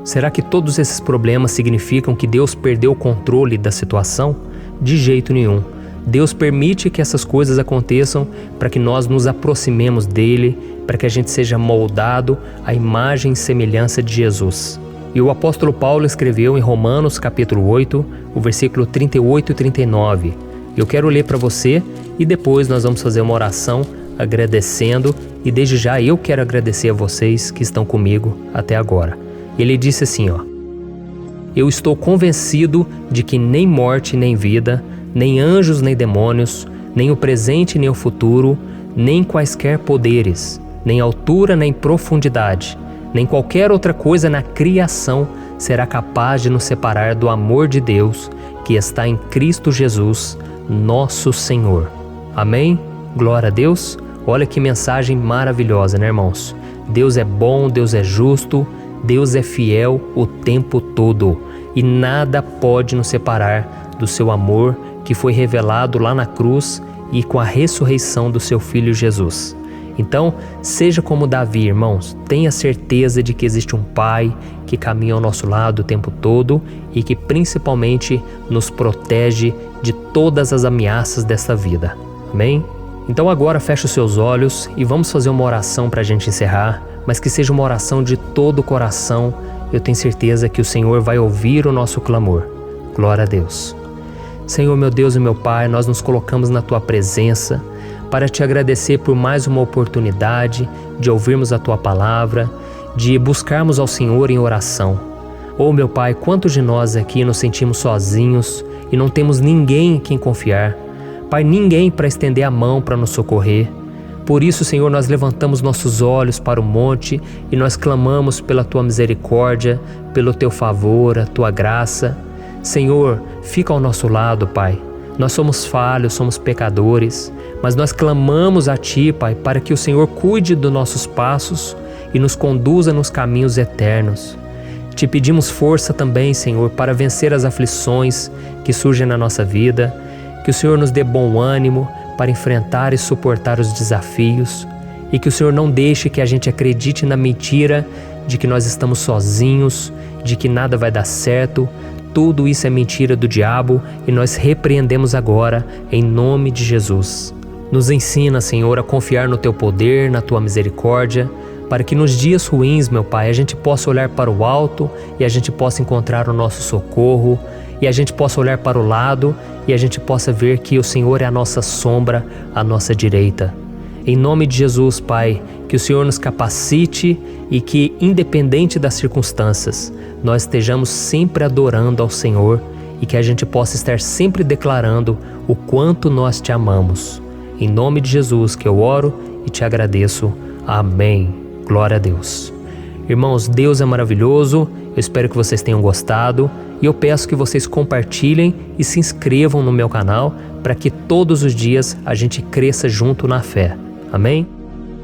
Será que todos esses problemas significam que Deus perdeu o controle da situação? De jeito nenhum. Deus permite que essas coisas aconteçam para que nós nos aproximemos dele, para que a gente seja moldado à imagem e semelhança de Jesus. E o apóstolo Paulo escreveu em Romanos capítulo 8, o versículo 38 e 39. Eu quero ler para você e depois nós vamos fazer uma oração agradecendo e desde já eu quero agradecer a vocês que estão comigo até agora. Ele disse assim, Eu estou convencido de que nem morte nem vida, nem anjos nem demônios, nem o presente nem o futuro, nem quaisquer poderes, nem altura nem profundidade, nem qualquer outra coisa na criação será capaz de nos separar do amor de Deus que está em Cristo Jesus, nosso Senhor. Amém? Glória a Deus. Olha que mensagem maravilhosa, né, irmãos? Deus é bom, Deus é justo, Deus é fiel o tempo todo e nada pode nos separar do seu amor que foi revelado lá na cruz e com a ressurreição do seu Filho Jesus. Então, seja como Davi, irmãos, tenha certeza de que existe um Pai que caminha ao nosso lado o tempo todo e que principalmente nos protege de todas as ameaças dessa vida. Amém? Então agora feche os seus olhos e vamos fazer uma oração para a gente encerrar, mas que seja uma oração de todo o coração. Eu tenho certeza que o Senhor vai ouvir o nosso clamor. Glória a Deus. Senhor, meu Deus e meu Pai, nós nos colocamos na Tua presença para Te agradecer por mais uma oportunidade de ouvirmos a Tua palavra, de buscarmos ao Senhor em oração. Oh, meu Pai, quantos de nós aqui nos sentimos sozinhos e não temos ninguém em quem confiar. Pai, ninguém para estender a mão para nos socorrer. Por isso, Senhor, nós levantamos nossos olhos para o monte e nós clamamos pela Tua misericórdia, pelo Teu favor, a Tua graça. Senhor, fica ao nosso lado, Pai. Nós somos falhos, somos pecadores, mas nós clamamos a Ti, Pai, para que o Senhor cuide dos nossos passos e nos conduza nos caminhos eternos. Te pedimos força também, Senhor, para vencer as aflições que surgem na nossa vida, que o Senhor nos dê bom ânimo para enfrentar e suportar os desafios e que o Senhor não deixe que a gente acredite na mentira de que nós estamos sozinhos, de que nada vai dar certo. Tudo isso é mentira do diabo e nós repreendemos agora em nome de Jesus. Nos ensina, Senhor, a confiar no Teu poder, na Tua misericórdia, para que nos dias ruins, meu Pai, a gente possa olhar para o alto e a gente possa encontrar o nosso socorro, e a gente possa olhar para o lado e a gente possa ver que o Senhor é a nossa sombra, a nossa direita. Em nome de Jesus, Pai, que o Senhor nos capacite e que, independente das circunstâncias, nós estejamos sempre adorando ao Senhor e que a gente possa estar sempre declarando o quanto nós Te amamos. Em nome de Jesus que eu oro e Te agradeço. Amém. Glória a Deus. Irmãos, Deus é maravilhoso. Eu espero que vocês tenham gostado e eu peço que vocês compartilhem e se inscrevam no meu canal para que todos os dias a gente cresça junto na fé. Amém?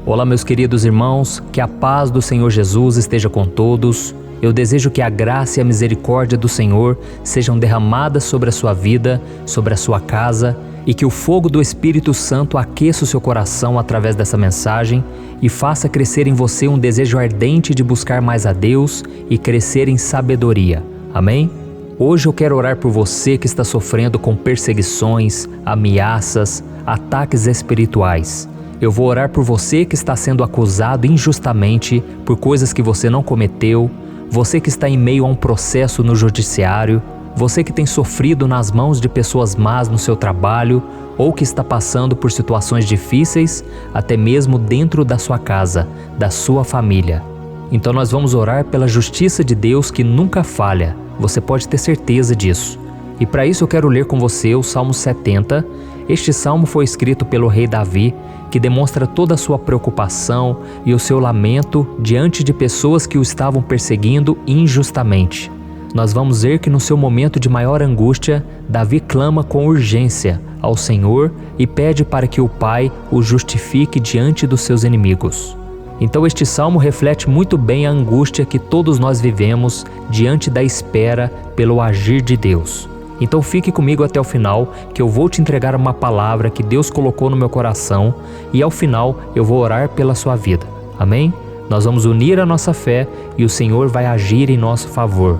Olá, meus queridos irmãos, que a paz do Senhor Jesus esteja com todos. Eu desejo que a graça e a misericórdia do Senhor sejam derramadas sobre a sua vida, sobre a sua casa, e que o fogo do Espírito Santo aqueça o seu coração através dessa mensagem e faça crescer em você um desejo ardente de buscar mais a Deus e crescer em sabedoria. Amém? Hoje eu quero orar por você que está sofrendo com perseguições, ameaças, ataques espirituais. Eu vou orar por você que está sendo acusado injustamente por coisas que você não cometeu, você que está em meio a um processo no judiciário, você que tem sofrido nas mãos de pessoas más no seu trabalho ou que está passando por situações difíceis, até mesmo dentro da sua casa, da sua família. Então nós vamos orar pela justiça de Deus que nunca falha, você pode ter certeza disso. E para isso eu quero ler com você o Salmo 70. Este salmo foi escrito pelo rei Davi, que demonstra toda a sua preocupação e o seu lamento diante de pessoas que o estavam perseguindo injustamente. Nós vamos ver que no seu momento de maior angústia, Davi clama com urgência ao Senhor e pede para que o Pai o justifique diante dos seus inimigos. Então este salmo reflete muito bem a angústia que todos nós vivemos diante da espera pelo agir de Deus. Então fique comigo até o final, que eu vou te entregar uma palavra que Deus colocou no meu coração e ao final eu vou orar pela sua vida. Amém? Nós vamos unir a nossa fé e o Senhor vai agir em nosso favor.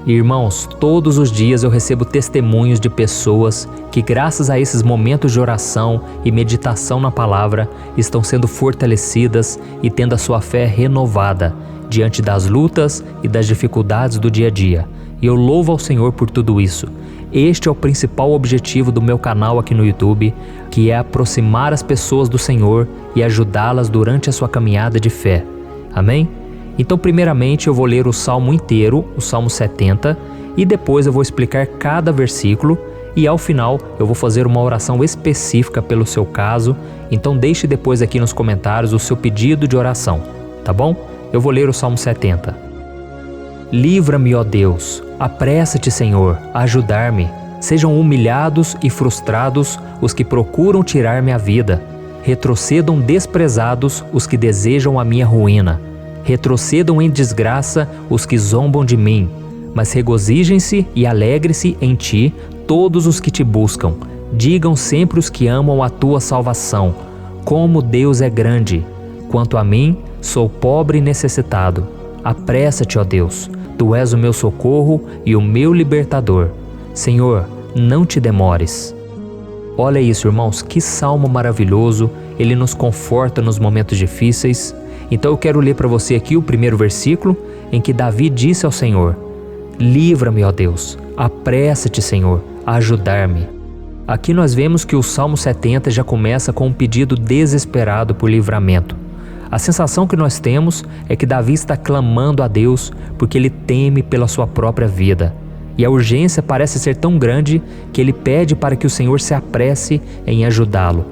Irmãos, todos os dias eu recebo testemunhos de pessoas que, graças a esses momentos de oração e meditação na palavra, estão sendo fortalecidas e tendo a sua fé renovada diante das lutas e das dificuldades do dia a dia. E eu louvo ao Senhor por tudo isso. Este é o principal objetivo do meu canal aqui no YouTube, que é aproximar as pessoas do Senhor e ajudá-las durante a sua caminhada de fé. Amém? Então, primeiramente, eu vou ler o Salmo inteiro, o Salmo 70, e depois eu vou explicar cada versículo, e ao final eu vou fazer uma oração específica pelo seu caso. Então deixe depois aqui nos comentários o seu pedido de oração, tá bom? Eu vou ler o Salmo 70. Livra-me, ó Deus, apressa-te, Senhor, a ajudar-me. Sejam humilhados e frustrados os que procuram tirar-me a vida. Retrocedam desprezados os que desejam a minha ruína. Retrocedam em desgraça os que zombam de mim, mas regozijem-se e alegre-se em ti todos os que te buscam. Digam sempre os que amam a tua salvação, como Deus é grande. Quanto a mim, sou pobre e necessitado. Apressa-te, ó Deus, Tu és o meu socorro e o meu libertador. Senhor, não te demores. Olha isso, irmãos, que salmo maravilhoso, ele nos conforta nos momentos difíceis. Então eu quero ler para você aqui o primeiro versículo, em que Davi disse ao Senhor: livra-me, ó Deus, apressa-te, Senhor, a ajudar-me. Aqui nós vemos que o Salmo 70 já começa com um pedido desesperado por livramento. A sensação que nós temos é que Davi está clamando a Deus porque ele teme pela sua própria vida. E a urgência parece ser tão grande que ele pede para que o Senhor se apresse em ajudá-lo.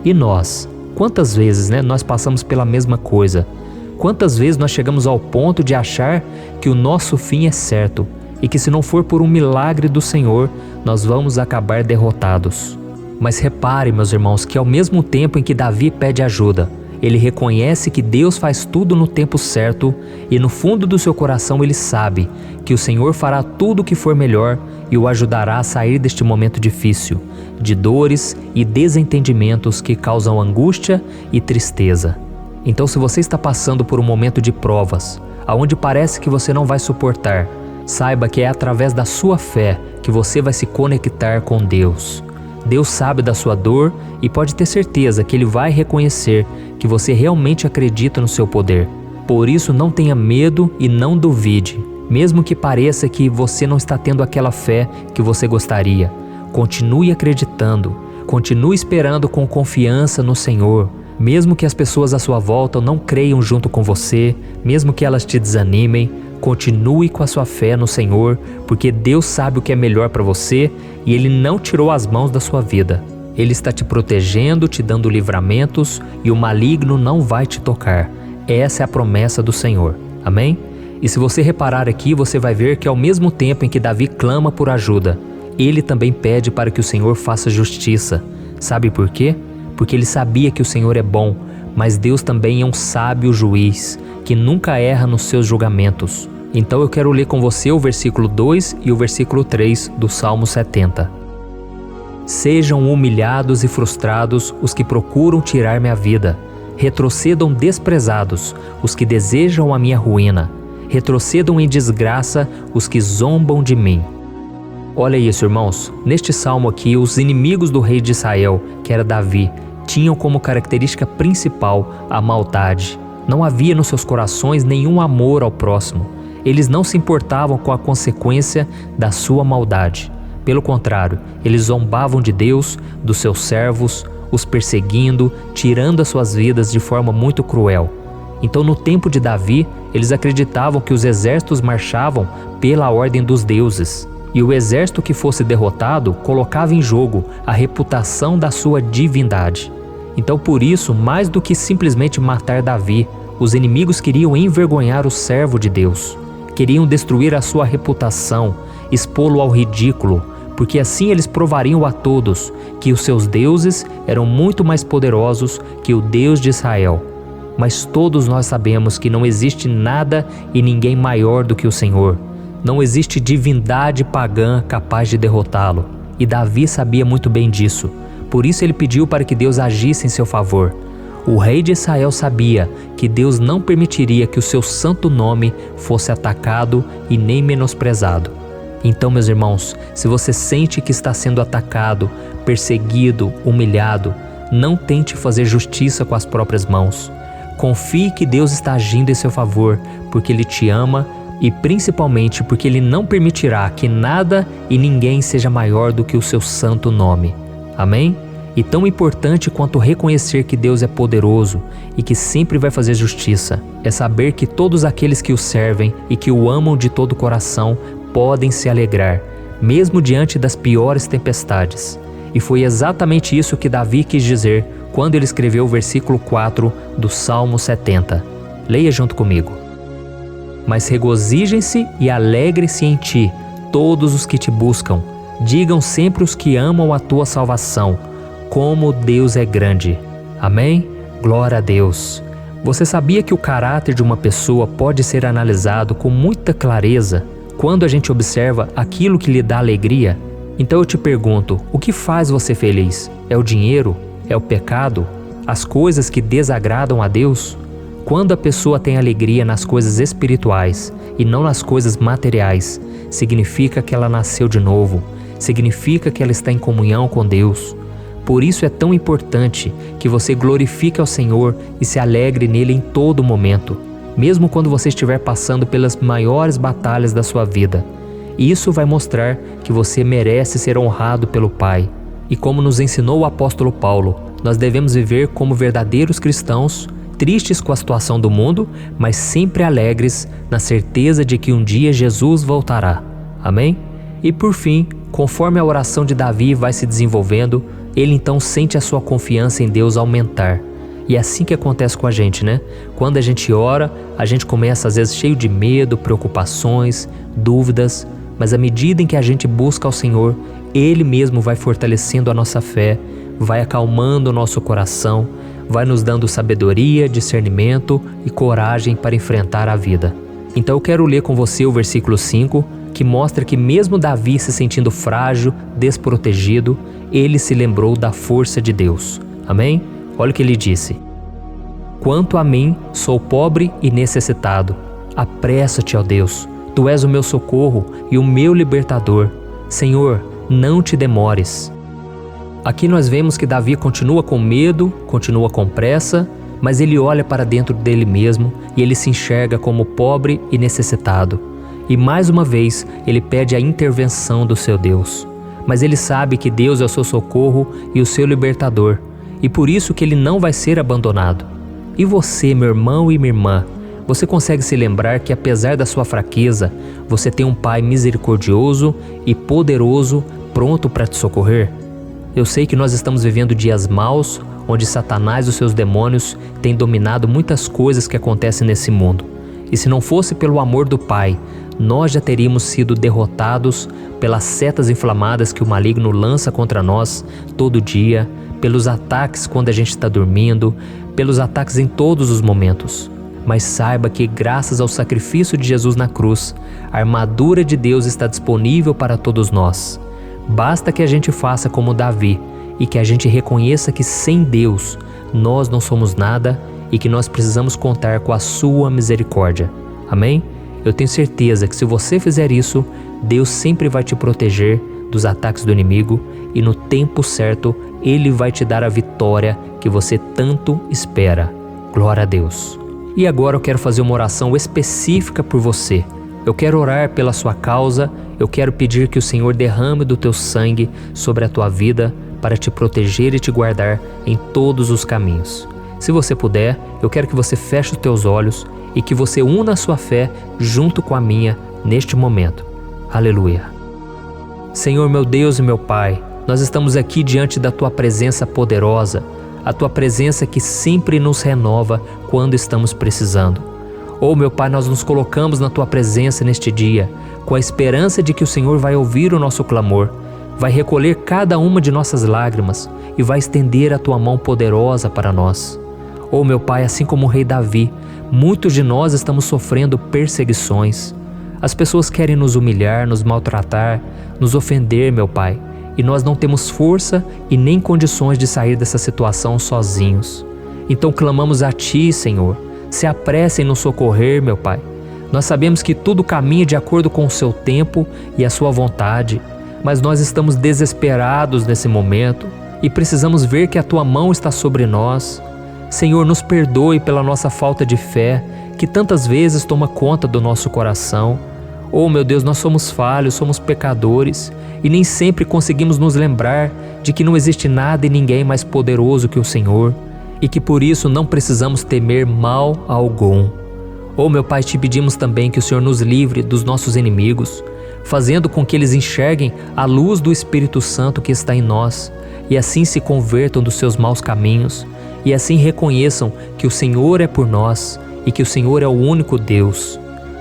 E nós? Quantas vezes nós passamos pela mesma coisa? Quantas vezes nós chegamos ao ponto de achar que o nosso fim é certo e que, se não for por um milagre do Senhor, nós vamos acabar derrotados? Mas repare, meus irmãos, que ao mesmo tempo em que Davi pede ajuda, ele reconhece que Deus faz tudo no tempo certo e no fundo do seu coração ele sabe que o Senhor fará tudo o que for melhor e o ajudará a sair deste momento difícil, de dores e desentendimentos que causam angústia e tristeza. Então, se você está passando por um momento de provas, aonde parece que você não vai suportar, saiba que é através da sua fé que você vai se conectar com Deus. Deus sabe da sua dor e pode ter certeza que Ele vai reconhecer que você realmente acredita no seu poder. Por isso, não tenha medo e não duvide, mesmo que pareça que você não está tendo aquela fé que você gostaria. Continue acreditando, continue esperando com confiança no Senhor. Mesmo que as pessoas à sua volta não creiam junto com você, mesmo que elas te desanimem, continue com a sua fé no Senhor, porque Deus sabe o que é melhor para você e Ele não tirou as mãos da sua vida. Ele está te protegendo, te dando livramentos e o maligno não vai te tocar. Essa é a promessa do Senhor. Amém? E se você reparar aqui, você vai ver que ao mesmo tempo em que Davi clama por ajuda, ele também pede para que o Senhor faça justiça. Sabe por quê? Porque ele sabia que o Senhor é bom, mas Deus também é um sábio juiz, que nunca erra nos seus julgamentos. Então eu quero ler com você o versículo 2 e o versículo 3 do Salmo 70. Sejam humilhados e frustrados os que procuram tirar minha vida. Retrocedam desprezados os que desejam a minha ruína. Retrocedam em desgraça os que zombam de mim. Olha isso, irmãos. Neste salmo aqui, os inimigos do rei de Israel, que era Davi, tinham como característica principal a maldade. Não havia nos seus corações nenhum amor ao próximo. Eles não se importavam com a consequência da sua maldade. Pelo contrário, eles zombavam de Deus, dos seus servos, os perseguindo, tirando as suas vidas de forma muito cruel. Então, no tempo de Davi, eles acreditavam que os exércitos marchavam pela ordem dos deuses. E o exército que fosse derrotado colocava em jogo a reputação da sua divindade. Então, por isso, mais do que simplesmente matar Davi, os inimigos queriam envergonhar o servo de Deus. Queriam destruir a sua reputação, expô-lo ao ridículo, porque assim eles provariam a todos que os seus deuses eram muito mais poderosos que o Deus de Israel. Mas todos nós sabemos que não existe nada e ninguém maior do que o Senhor. Não existe divindade pagã capaz de derrotá-lo. E Davi sabia muito bem disso. Por isso ele pediu para que Deus agisse em seu favor. O rei de Israel sabia que Deus não permitiria que o seu santo nome fosse atacado e nem menosprezado. Então, meus irmãos, se você sente que está sendo atacado, perseguido, humilhado, não tente fazer justiça com as próprias mãos. Confie que Deus está agindo em seu favor, porque Ele te ama e principalmente porque Ele não permitirá que nada e ninguém seja maior do que o seu santo nome. Amém? E tão importante quanto reconhecer que Deus é poderoso e que sempre vai fazer justiça, é saber que todos aqueles que o servem e que o amam de todo o coração podem se alegrar, mesmo diante das piores tempestades. E foi exatamente isso que Davi quis dizer quando ele escreveu o versículo 4 do Salmo 70. Leia junto comigo. Mas regozijem-se e alegrem-se em ti, todos os que te buscam. Digam sempre os que amam a tua salvação, como Deus é grande. Amém? Glória a Deus. Você sabia que o caráter de uma pessoa pode ser analisado com muita clareza quando a gente observa aquilo que lhe dá alegria? Então eu te pergunto, o que faz você feliz? É o dinheiro? É o pecado? as coisas que desagradam a Deus? Quando a pessoa tem alegria nas coisas espirituais e não nas coisas materiais, significa que ela nasceu de novo, significa que ela está em comunhão com Deus. Por isso é tão importante que você glorifique ao Senhor e se alegre nele em todo momento, mesmo quando você estiver passando pelas maiores batalhas da sua vida. Isso vai mostrar que você merece ser honrado pelo Pai. E como nos ensinou o apóstolo Paulo, nós devemos viver como verdadeiros cristãos, tristes com a situação do mundo, mas sempre alegres na certeza de que um dia Jesus voltará. Amém? E por fim, conforme a oração de Davi vai se desenvolvendo, ele então sente a sua confiança em Deus aumentar. E é assim que acontece com a gente, né? Quando a gente ora, a gente começa às vezes cheio de medo, preocupações, dúvidas, mas à medida em que a gente busca ao Senhor, Ele mesmo vai fortalecendo a nossa fé, vai acalmando o nosso coração, vai nos dando sabedoria, discernimento e coragem para enfrentar a vida. Então eu quero ler com você o versículo 5, que mostra que mesmo Davi se sentindo frágil, desprotegido, ele se lembrou da força de Deus. Amém? Olha o que ele disse: quanto a mim, sou pobre e necessitado. Apressa-te, ó Deus, Tu és o meu socorro e o meu libertador. Senhor, não te demores. Aqui nós vemos que Davi continua com medo, continua com pressa, mas ele olha para dentro dele mesmo e ele se enxerga como pobre e necessitado. E mais uma vez ele pede a intervenção do seu Deus. Mas ele sabe que Deus é o seu socorro e o seu libertador, e por isso que ele não vai ser abandonado. E você, meu irmão e minha irmã, você consegue se lembrar que apesar da sua fraqueza, você tem um Pai misericordioso e poderoso pronto para te socorrer? Eu sei que nós estamos vivendo dias maus, onde Satanás e os seus demônios têm dominado muitas coisas que acontecem nesse mundo. E se não fosse pelo amor do Pai, nós já teríamos sido derrotados pelas setas inflamadas que o maligno lança contra nós todo dia, pelos ataques quando a gente está dormindo, pelos ataques em todos os momentos. Mas saiba que graças ao sacrifício de Jesus na cruz, a armadura de Deus está disponível para todos nós. Basta que a gente faça como Davi e que a gente reconheça que sem Deus nós não somos nada e que nós precisamos contar com a sua misericórdia. Amém? Eu tenho certeza que se você fizer isso, Deus sempre vai te proteger dos ataques do inimigo e no tempo certo Ele vai te dar a vitória que você tanto espera. Glória a Deus. E agora eu quero fazer uma oração específica por você. Eu quero orar pela sua causa, eu quero pedir que o Senhor derrame do teu sangue sobre a tua vida para te proteger e te guardar em todos os caminhos. Se você puder, eu quero que você feche os teus olhos e que você una a sua fé junto com a minha neste momento. Aleluia. Senhor, meu Deus e meu Pai, nós estamos aqui diante da Tua presença poderosa, a Tua presença que sempre nos renova quando estamos precisando. Oh, meu Pai, nós nos colocamos na Tua presença neste dia, com a esperança de que o Senhor vai ouvir o nosso clamor, vai recolher cada uma de nossas lágrimas e vai estender a Tua mão poderosa para nós. Oh, meu Pai, assim como o rei Davi, muitos de nós estamos sofrendo perseguições. As pessoas querem nos humilhar, nos maltratar, nos ofender, meu Pai, e nós não temos força e nem condições de sair dessa situação sozinhos. Então clamamos a Ti, Senhor, se apresse em nos socorrer, meu Pai. Nós sabemos que tudo caminha de acordo com o Seu tempo e a Sua vontade, mas nós estamos desesperados nesse momento e precisamos ver que a Tua mão está sobre nós. Senhor, nos perdoe pela nossa falta de fé, que tantas vezes toma conta do nosso coração. Oh, meu Deus, nós somos falhos, somos pecadores e nem sempre conseguimos nos lembrar de que não existe nada e ninguém mais poderoso que o Senhor e que por isso não precisamos temer mal algum. Oh, meu Pai, te pedimos também que o Senhor nos livre dos nossos inimigos, fazendo com que eles enxerguem a luz do Espírito Santo que está em nós e assim se convertam dos seus maus caminhos e assim reconheçam que o Senhor é por nós e que o Senhor é o único Deus.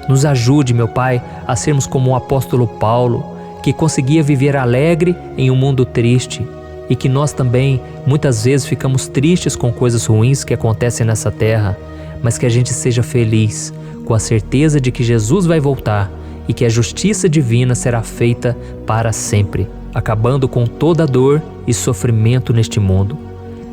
Nos ajude, meu Pai, a sermos como o apóstolo Paulo, que conseguia viver alegre em um mundo triste e que nós também muitas vezes ficamos tristes com coisas ruins que acontecem nessa terra, mas que a gente seja feliz com a certeza de que Jesus vai voltar e que a justiça divina será feita para sempre, acabando com toda dor e sofrimento neste mundo.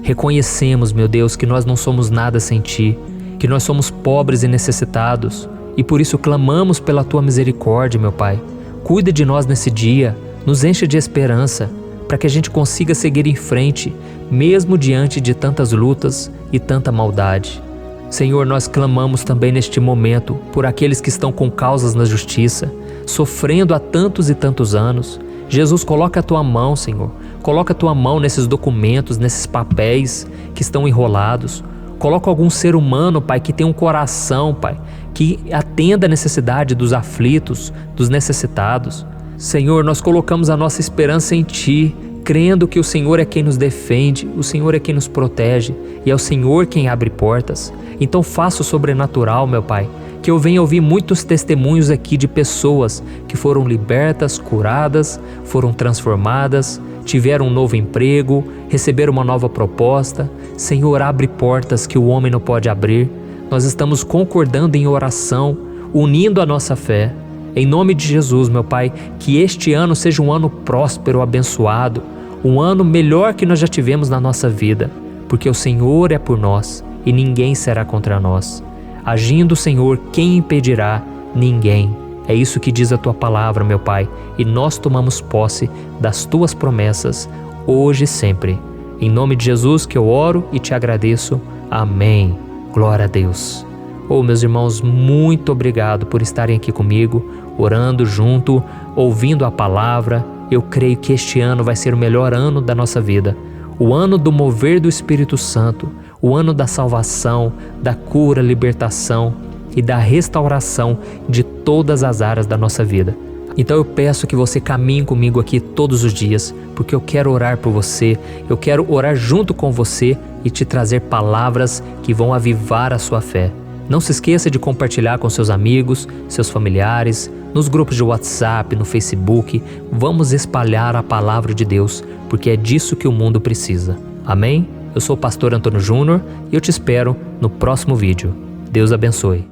Reconhecemos, meu Deus, que nós não somos nada sem Ti, que nós somos pobres e necessitados, e por isso clamamos pela Tua misericórdia, meu Pai. Cuida de nós nesse dia, nos enche de esperança, para que a gente consiga seguir em frente, mesmo diante de tantas lutas e tanta maldade. Senhor, nós clamamos também neste momento por aqueles que estão com causas na justiça, sofrendo há tantos e tantos anos. Jesus, coloca a Tua mão, Senhor. Coloca a Tua mão nesses documentos, nesses papéis que estão enrolados. Coloca algum ser humano, Pai, que tem um coração, Pai, que atenda a necessidade dos aflitos, dos necessitados. Senhor, nós colocamos a nossa esperança em Ti, crendo que o Senhor é quem nos defende, o Senhor é quem nos protege e é o Senhor quem abre portas. Então faça o sobrenatural, meu Pai, que eu venha ouvir muitos testemunhos aqui de pessoas que foram libertas, curadas, foram transformadas, tiveram um novo emprego, receberam uma nova proposta. Senhor, abre portas que o homem não pode abrir. Nós estamos concordando em oração, unindo a nossa fé. Em nome de Jesus, meu Pai, que este ano seja um ano próspero, abençoado, um ano melhor que nós já tivemos na nossa vida, porque o Senhor é por nós e ninguém será contra nós. Agindo o Senhor, quem impedirá? Ninguém. É isso que diz a Tua palavra, meu Pai, e nós tomamos posse das Tuas promessas, hoje e sempre. Em nome de Jesus que eu oro e te agradeço. Amém. Glória a Deus. Meus irmãos, muito obrigado por estarem aqui comigo, orando junto, ouvindo a palavra. Eu creio que este ano vai ser o melhor ano da nossa vida. O ano do mover do Espírito Santo, o ano da salvação, da cura, libertação e da restauração de todas as áreas da nossa vida. Então eu peço que você caminhe comigo aqui todos os dias, porque eu quero orar por você, eu quero orar junto com você e te trazer palavras que vão avivar a sua fé. Não se esqueça de compartilhar com seus amigos, seus familiares, nos grupos de WhatsApp, no Facebook. Vamos espalhar a palavra de Deus, porque é disso que o mundo precisa. Amém? Eu sou o pastor Antônio Júnior e eu te espero no próximo vídeo. Deus abençoe.